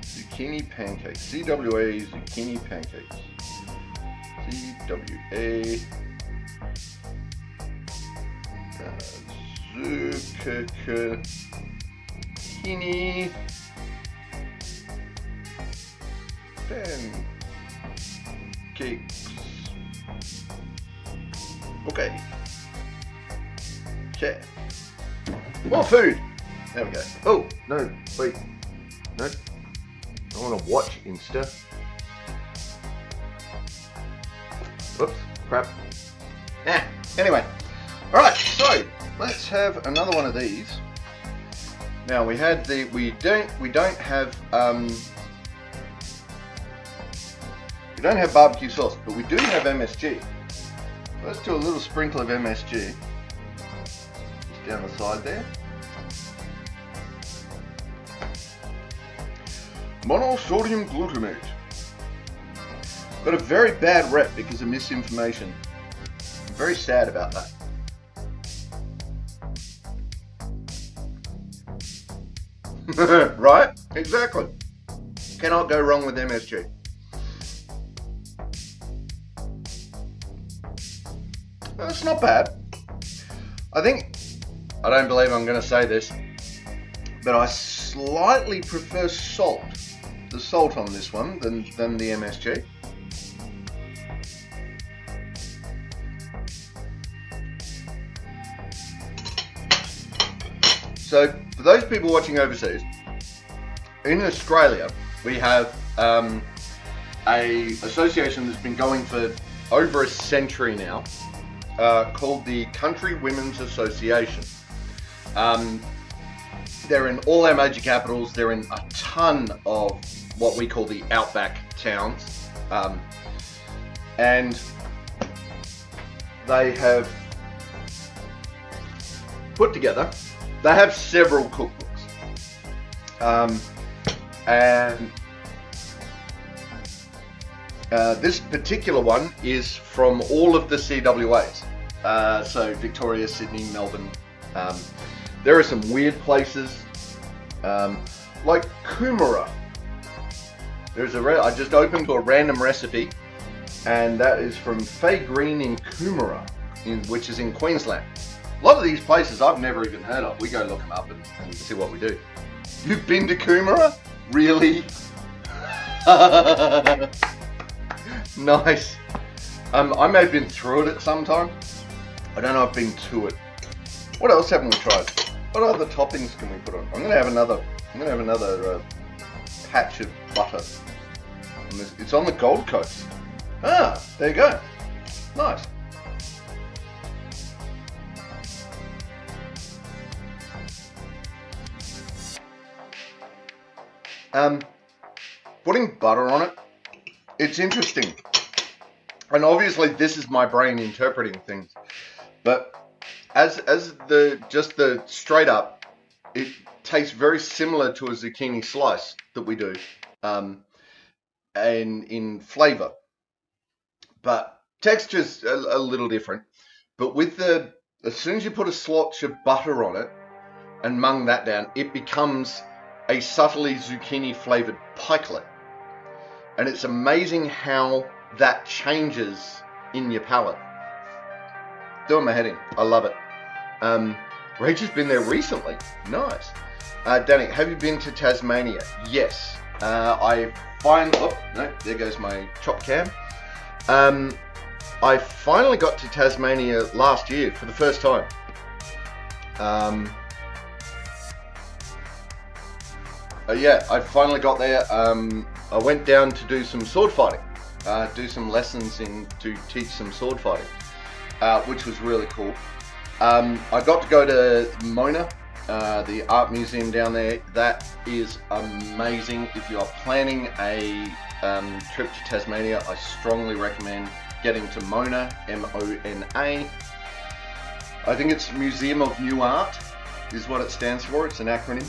Zucchini pancakes. CWA zucchini pancakes. CWA zucchini pancakes. Okay. More food. There we go. Oh, no, wait. No. I want to watch Insta. Whoops, crap. Anyway. Alright, so let's have another one of these. Now we don't have barbecue sauce, but we do have MSG. Let's do a little sprinkle of MSG. Just down the side there. Monosodium glutamate. Got a very bad rep because of misinformation. I'm very sad about that. Right? Exactly. Cannot go wrong with MSG. That's not bad. I don't believe I'm going to say this, but I slightly prefer the salt on this one than the MSG. So for those people watching overseas, in Australia we have a association that's been going for over a century now, called the Country Women's Association. They're in all our major capitals. They're in a ton of what we call the outback towns, and they have put together, they have several cookbooks, and this particular one is from all of the CWAs, so Victoria, Sydney, Melbourne. There are some weird places, like Coomera. I just opened to a random recipe, and that is from Faye Green in Coomera, which is in Queensland. A lot of these places I've never even heard of. We go look them up and see what we do. You've been to Coomera? Really? Nice. I may have been through it at some time. I don't know if I've been to it. What else haven't we tried? What other toppings can we put on? I'm gonna have another patch of butter. It's on the Gold Coast. Ah, there you go. Nice. Putting butter on it, it's interesting. And obviously this is my brain interpreting things. But as the straight up, it tastes very similar to a zucchini slice that we do, and in flavour. But texture's a little different. But with as soon as you put a splotch of butter on it and mung that down, it becomes a subtly zucchini flavoured pikelet. And it's amazing how that changes in your palate. Doing my head in. I love it. Rach has been there recently. Nice. Danny, have you been to Tasmania? Yes. Oh, no, there goes my chop cam. I finally got to Tasmania last year for the first time. Yeah, I finally got there. I went down to do some sword fighting, do some lessons to teach some sword fighting. which was really cool. I got to go to Mona, the art museum down there. That is amazing. If you are planning a trip to Tasmania, I strongly recommend getting to Mona, M-O-N-A. I think it's Museum of New Art is what it stands for. It's an acronym.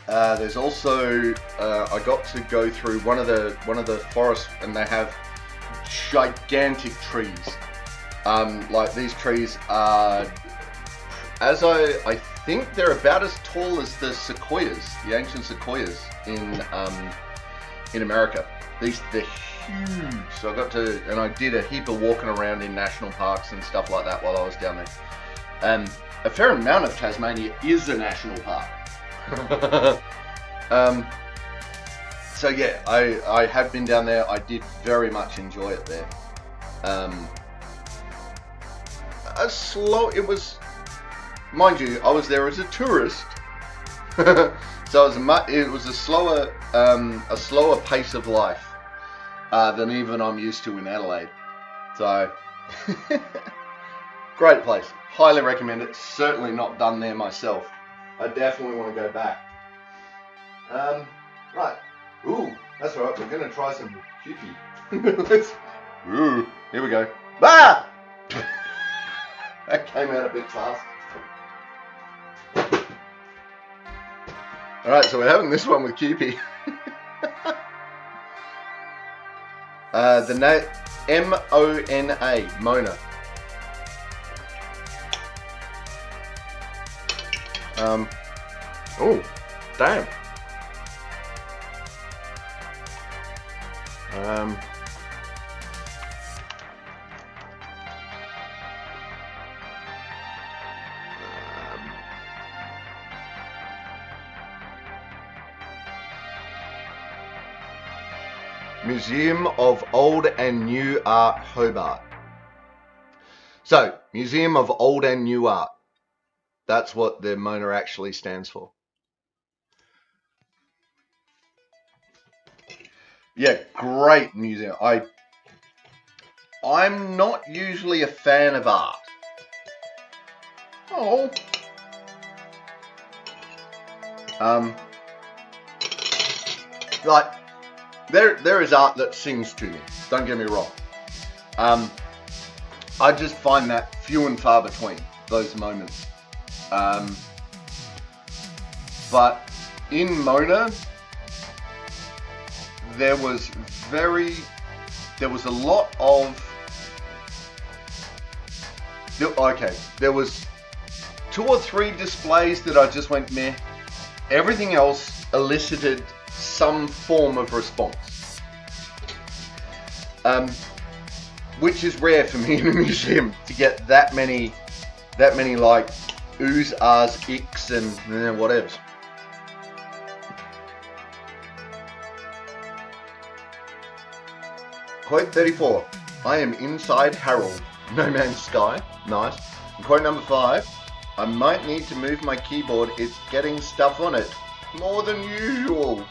There's also I got to go through one of the forests, and they have gigantic trees. Like these trees are, as I think they're about as tall as the sequoias, the ancient sequoias in America. They're huge. So I got to, and I did a heap of walking around in national parks and stuff like that while I was down there. And a fair amount of Tasmania is a national park. So yeah, I have been down there. I did very much enjoy it there. It was, mind you, I was there as a tourist, so it was a slower pace of life than even I'm used to in Adelaide. So great place, highly recommend it. Certainly not done there myself. I definitely want to go back. Right. Ooh, that's right. We're going to try some Kewpie. Ooh, here we go. Ah! That came out a bit fast. Alright, so we're having this one with Kewpie. The name M-O-N-A, Mona. Oh, damn. Museum of Old and New Art, Hobart. So, Museum of Old and New Art. That's what the Mona actually stands for. Yeah, great museum. I'm not usually a fan of art. Oh. Like, there is art that sings to me. Don't get me wrong. I just find that few and far between, those moments. But in Mona, there was a lot of, okay, there was 2 or 3 displays that I just went meh. Everything else elicited some form of response, which is rare for me in a museum to get that many like oohs, ahs, icks, and whatevs. Quote 34, I am inside Harold, No Man's Sky, nice. And quote number 5, I might need to move my keyboard, it's getting stuff on it, more than usual.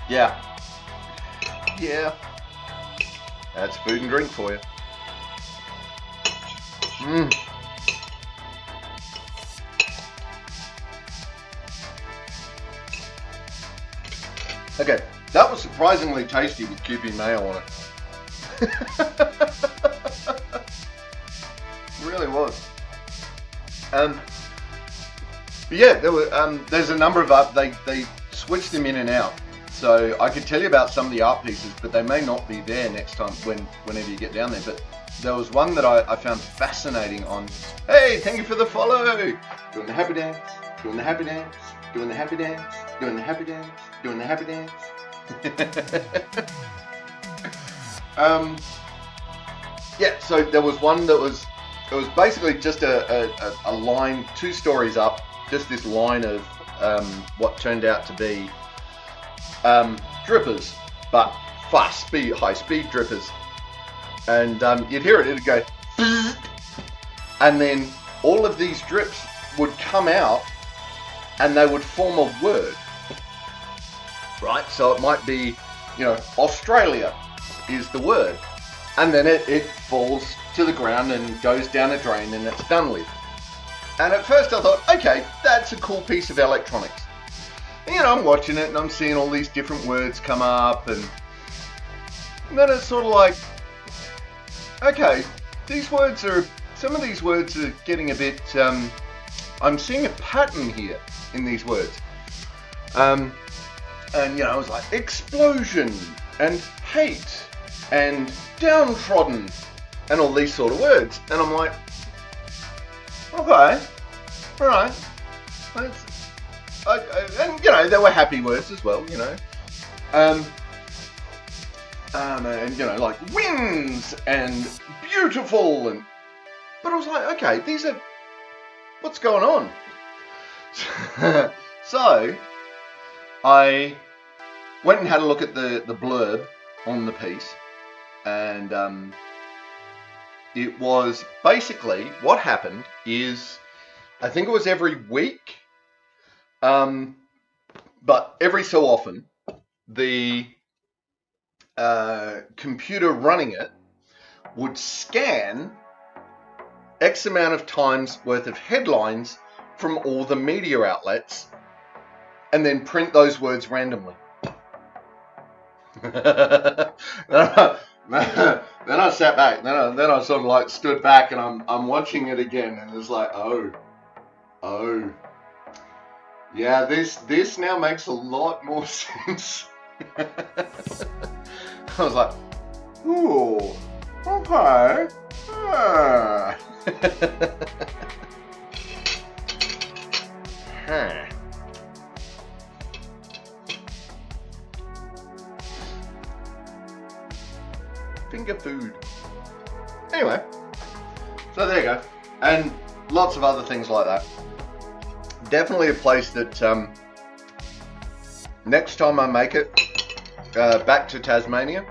Yeah. Yeah. That's food and drink for you. Okay, that was surprisingly tasty with Kewpie mayo on it. Really was. But yeah, there's a number of art. They switch them in and out. So I could tell you about some of the art pieces, but they may not be there next time whenever you get down there. But there was one that I found fascinating on. Hey, thank you for the follow. Doing the happy dance, doing the happy dance, doing the happy dance, doing the happy dance, doing the happy dance. Yeah, so there was one that was, it was basically just a line 2 stories up, just this line of what turned out to be drippers, but high speed drippers. And you'd hear it, it'd go, and then all of these drips would come out and they would form a word, right? So it might be, Australia is the word, and then it falls to the ground and goes down a drain and it's done with. And at first I thought, okay, that's a cool piece of electronics. And, I'm watching it and I'm seeing all these different words come up, and then it's sort of like, okay, some of these words are getting a bit, I'm seeing a pattern here in these words. And I was like, explosion and hate and downtrodden and all these sort of words. And I'm like, okay, all right. And there were happy words as well, and like winds and beautiful, but I was like, okay, these are, what's going on? So I went and had a look at the blurb on the piece, and it was basically, what happened is, I think it was every week, but every so often, the computer running it would scan X amount of times worth of headlines from all the media outlets and then print those words randomly. Then I sat back, then I sort of like stood back, and I'm watching it again, and it's like, oh, yeah, this now makes a lot more sense. I was like, ooh, okay. Huh. Finger food. Anyway, so there you go. And lots of other things like that. Definitely a place that next time I make it back to Tasmania,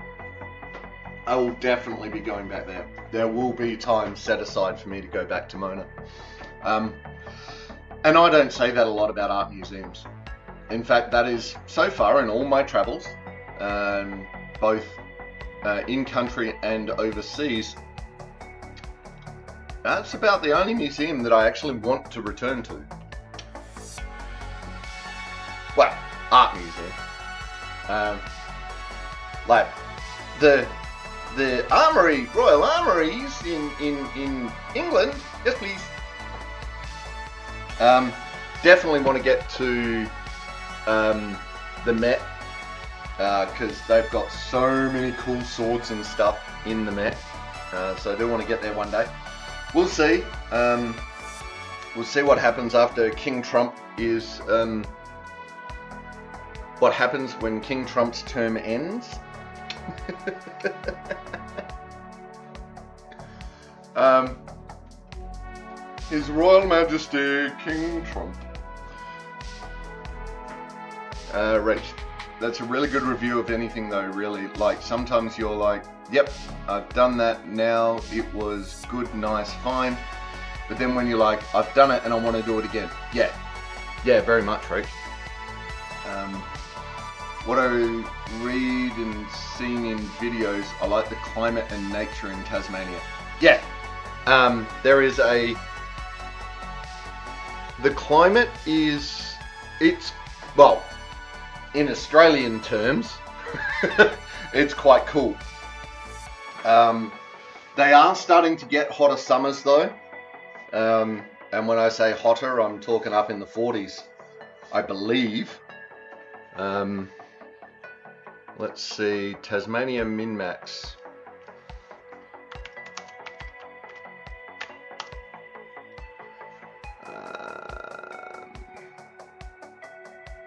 I will definitely be going back there. There will be time set aside for me to go back to Mona. And I don't say that a lot about art museums. In fact, that is, so far in all my travels, both in country and overseas, that's about the only museum that I actually want to return to. Well, art museum. Like the armory, Royal Armories in England. Yes, please. Definitely want to get to the Met, because they've got so many cool swords and stuff in the Met. So I do want to get there one day. We'll see. We'll see what happens after King Trump is. What happens when King Trump's term ends? His Royal Majesty King Trump. Right. That's a really good review of anything though, really. Like, sometimes you're like, yep, I've done that now, it was good, nice, fine. But then when you're like, I've done it and I want to do it again. Yeah, very much, right? What I read and seen in videos, I like the climate and nature in Tasmania. Yeah, there is the climate is, well, in Australian terms, it's quite cool. They are starting to get hotter summers though. And when I say hotter, I'm talking up in the 40s, I believe. Let's see, Tasmania min-max.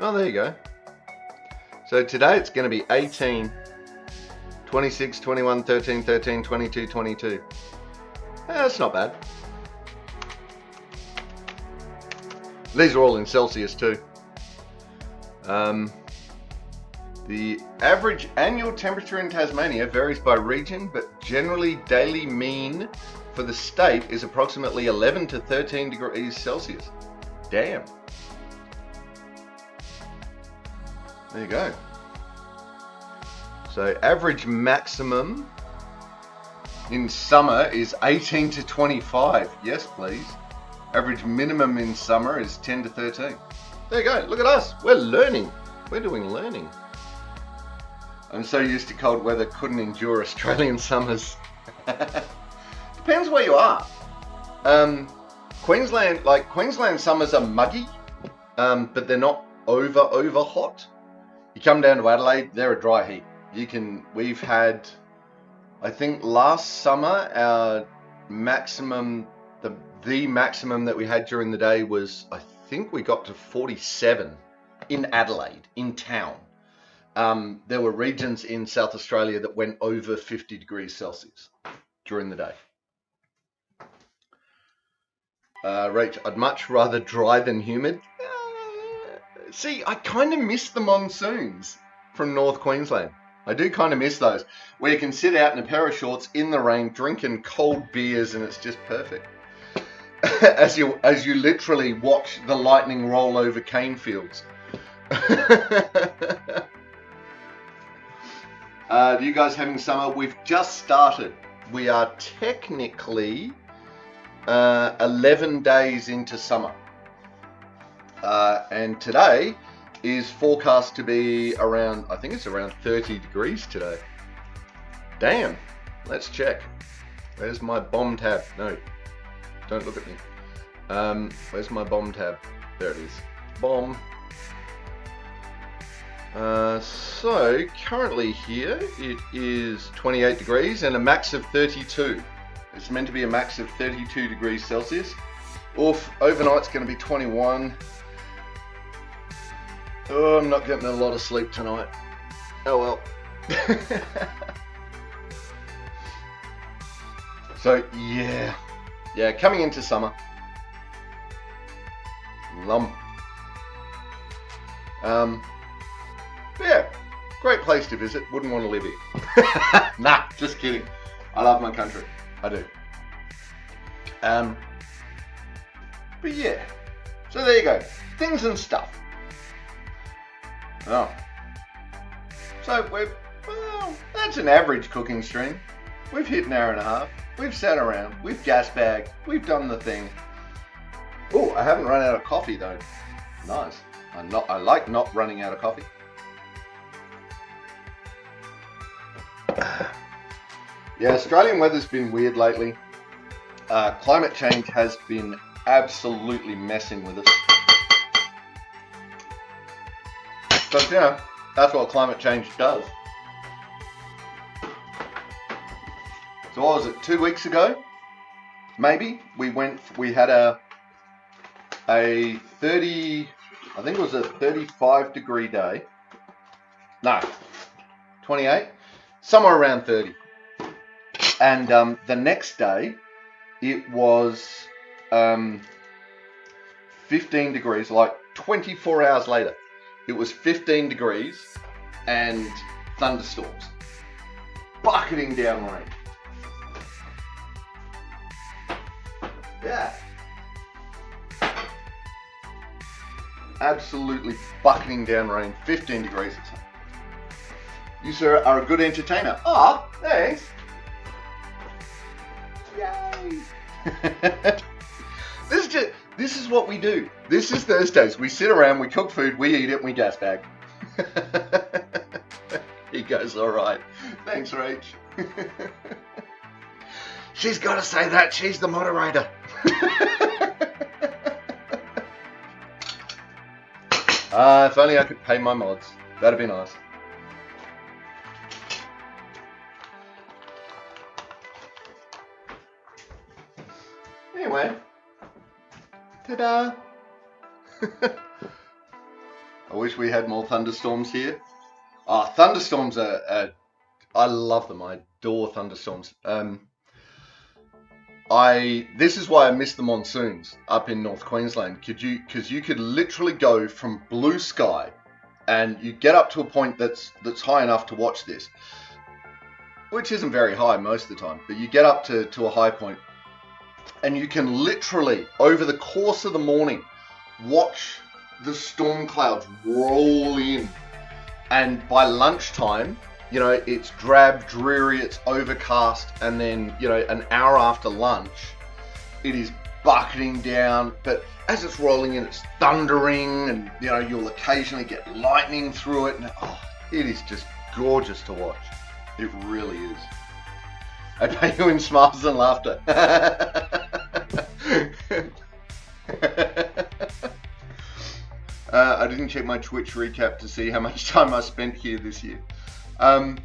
Oh, there you go. So today it's going to be 18, 26, 21, 13, 13, 22, 22. That's not bad. These are all in Celsius too. The average annual temperature in Tasmania varies by region, but generally daily mean for the state is approximately 11 to 13 degrees Celsius. Damn. There you go. So average maximum in summer is 18 to 25. Yes, please. Average minimum in summer is 10 to 13. There you go. Look at us. We're learning. We're doing learning. I'm so used to cold weather, couldn't endure Australian summers. Depends where you are. Queensland summers are muggy, but they're not over hot. You come down to Adelaide, they're a dry heat. We've had, I think last summer, our maximum, the maximum that we had during the day was, I think we got to 47 in Adelaide, in town. There were regions in South Australia that went over 50 degrees Celsius during the day. Rach, I'd much rather dry than humid. See, I kind of miss the monsoons from North Queensland. I do kind of miss those, where you can sit out in a pair of shorts in the rain, drinking cold beers, and it's just perfect. as you literally watch the lightning roll over cane fields. Do you guys having summer? We've just started. We are technically 11 days into summer. And today is forecast to be around, I think it's around 30 degrees today. Damn. Let's check. Where's my bomb tab? No, don't look at me. Where's my bomb tab? There it is. Bomb. So currently here it is 28 degrees and a max of 32. It's meant to be a max of 32 degrees Celsius. Oof, overnight's going to be 21. Oh, I'm not getting a lot of sleep tonight. Oh well. So yeah, coming into summer. Yeah, great place to visit. Wouldn't want to live here. Nah, just kidding. I love my country. I do. But yeah, so there you go. Things and stuff. Oh. So that's an average cooking stream. We've hit an hour and a half. We've sat around. We've gas bagged. We've done the thing. Oh, I haven't run out of coffee though. Nice. I like not running out of coffee. Yeah, Australian weather's been weird lately. Climate change has been absolutely messing with us. But you know, that's what climate change does. So what was it, 2 weeks ago? Maybe we had a 30, I think it was a 35 degree day. No, 28, somewhere around 30. And the next day it was 15 degrees, like 24 hours later. It was 15 degrees and thunderstorms. Bucketing down rain. Yeah. Absolutely bucketing down rain, 15 degrees. You, sir, are a good entertainer. Ah, thanks. Yay. This is what we do. This is Thursdays. We sit around, we cook food, we eat it, and we gas bag. He goes, all right. Thanks, Rach. She's got to say that. She's the moderator. If only I could pay my mods. That'd be nice. Anyway. Ta-da! I wish we had more thunderstorms here. Thunderstorms are I love them. I adore thunderstorms. This is why I miss the monsoons up in North Queensland. Because you could literally go from blue sky, and you get up to a point that's high enough to watch this, which isn't very high most of the time, but you get up to a high point, and you can literally, over the course of the morning, watch the storm clouds roll in, and by lunchtime, you know, it's drab, dreary, it's overcast, and then, you know, an hour after lunch, it is bucketing down, but as it's rolling in, it's thundering, and, you know, you'll occasionally get lightning through it, and it is just gorgeous to watch. It really is. I pay you in smiles and laughter. I didn't check my Twitch recap to see how much time I spent here this year. I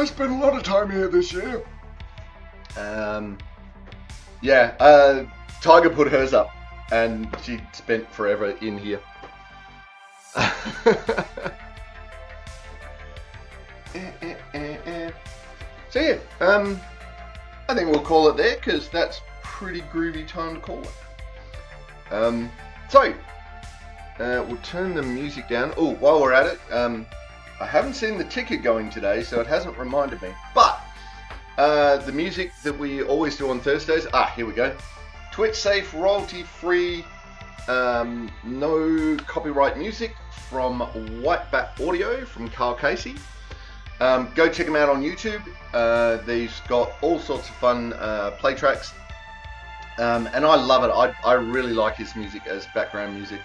spent a lot of time here this year. Tiger put hers up, and she spent forever in here. So yeah, I think we'll call it there, because that's pretty groovy time to call it. We'll turn the music down. Oh, while we're at it, I haven't seen the ticket going today, so it hasn't reminded me. But the music that we always do on Thursdays, here we go. Twitch safe, royalty free, no copyright music from White Bat Audio from Pancaces. Go check them out on YouTube. They've got all sorts of fun play tracks, and I love it. I really like his music as background music.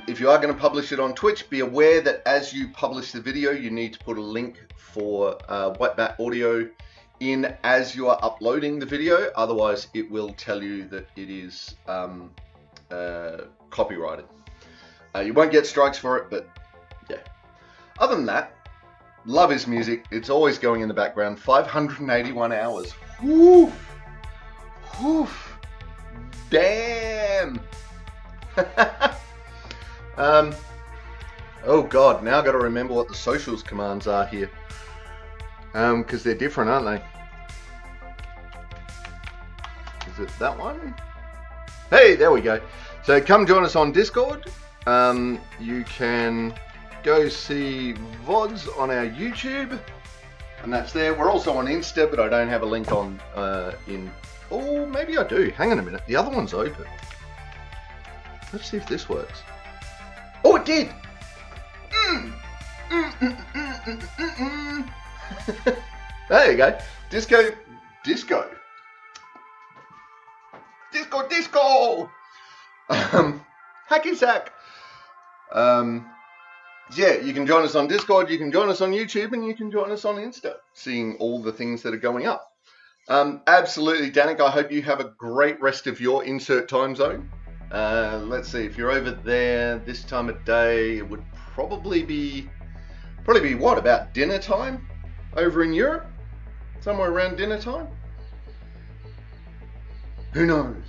If you are going to publish it on Twitch, be aware that as you publish the video, you need to put a link for White Bat Audio in as you are uploading the video. Otherwise, it will tell you that it is copyrighted. You won't get strikes for it, but yeah. Other than that, love his music. It's always going in the background. 581 hours. Woof! Woof! Damn! Oh god, now I've got to remember what the socials commands are here. Because they're different, aren't they? Is it that one? Hey, there we go. So come join us on Discord. You can go see VODs on our YouTube, and that's there. We're also on Insta, but I don't have a link on oh, maybe I do. Hang on a minute. The other one's open. Let's see if this works. Oh, it did! There you go. Disco. Hacky sack. Yeah, you can join us on Discord, you can join us on YouTube, and you can join us on Insta, seeing all the things that are going up. Absolutely, Danik, I hope you have a great rest of your insert time zone. Let's see, if you're over there this time of day, it would probably be what, about dinner time over in Europe? Somewhere around dinner time? Who knows?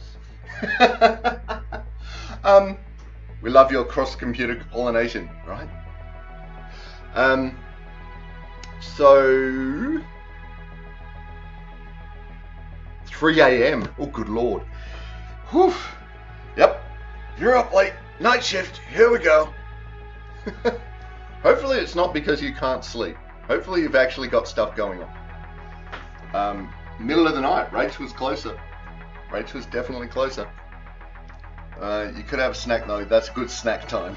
We love your cross-computer pollination, right? So 3 a.m. Oh, good lord. Whew. Yep. You're up late. Night shift. Here we go. Hopefully it's not because you can't sleep. Hopefully you've actually got stuff going on. Middle of the night. Rach was closer. Rach was definitely closer. You could have a snack though. That's good snack time.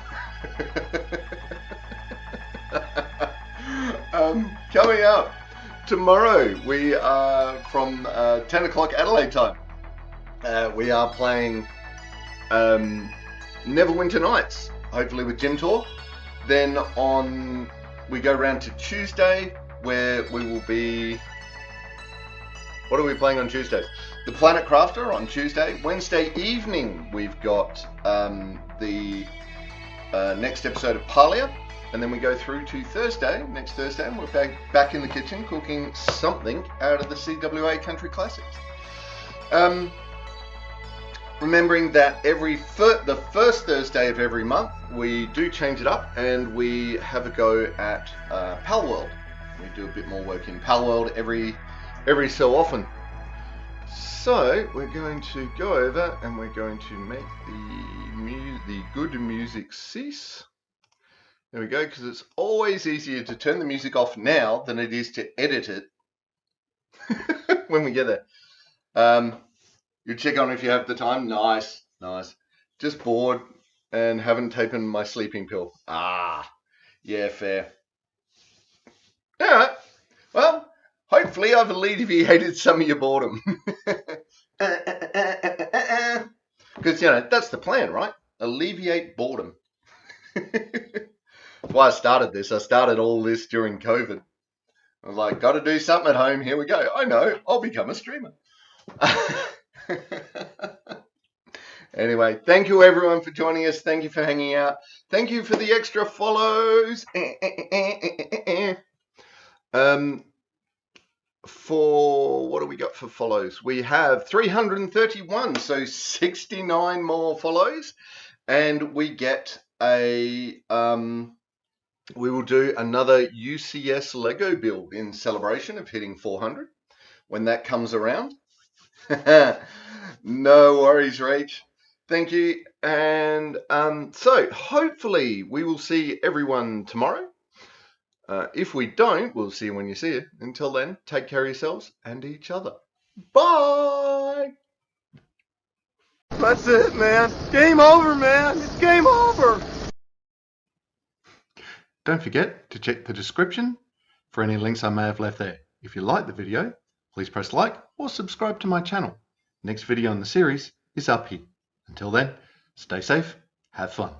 Coming up tomorrow, we are from 10 o'clock Adelaide time. We are playing Neverwinter Nights, hopefully with Gym Tour. Then we go round to Tuesday, where we will be. What are we playing on Tuesdays? The Planet Crafter on Tuesday. Wednesday evening, we've got the next episode of Parlia. And then we go through to next Thursday, and we're back in the kitchen cooking something out of the CWA Country Classics. Remembering that the first Thursday of every month, we do change it up, and we have a go at Pal World. We do a bit more work in Pal World every so often. So we're going to go over and we're going to make the good music cease. There we go, because it's always easier to turn the music off now than it is to edit it when we get there. You check on if you have the time. Nice. Just bored and haven't taken my sleeping pill. Yeah, fair. All right. Well, hopefully I've alleviated some of your boredom. Because, that's the plan, right? Alleviate boredom. That's why I started this. I started all this during COVID. I was like, got to do something at home. Here we go. I know. I'll become a streamer. Anyway, thank you everyone for joining us. Thank you for hanging out. Thank you for the extra follows. For what do we got for follows? We have 331, so 69 more follows, and we get a we will do another UCS Lego build in celebration of hitting 400 when that comes around. No worries, Rach. Thank you. And so hopefully we will see everyone tomorrow. If we don't, we'll see you when you see it. Until then, take care of yourselves and each other. Bye! That's it, man. Game over, man. It's game over. Don't forget to check the description for any links I may have left there. If you like the video, please press like or subscribe to my channel. Next video in the series is up here. Until then, stay safe, have fun.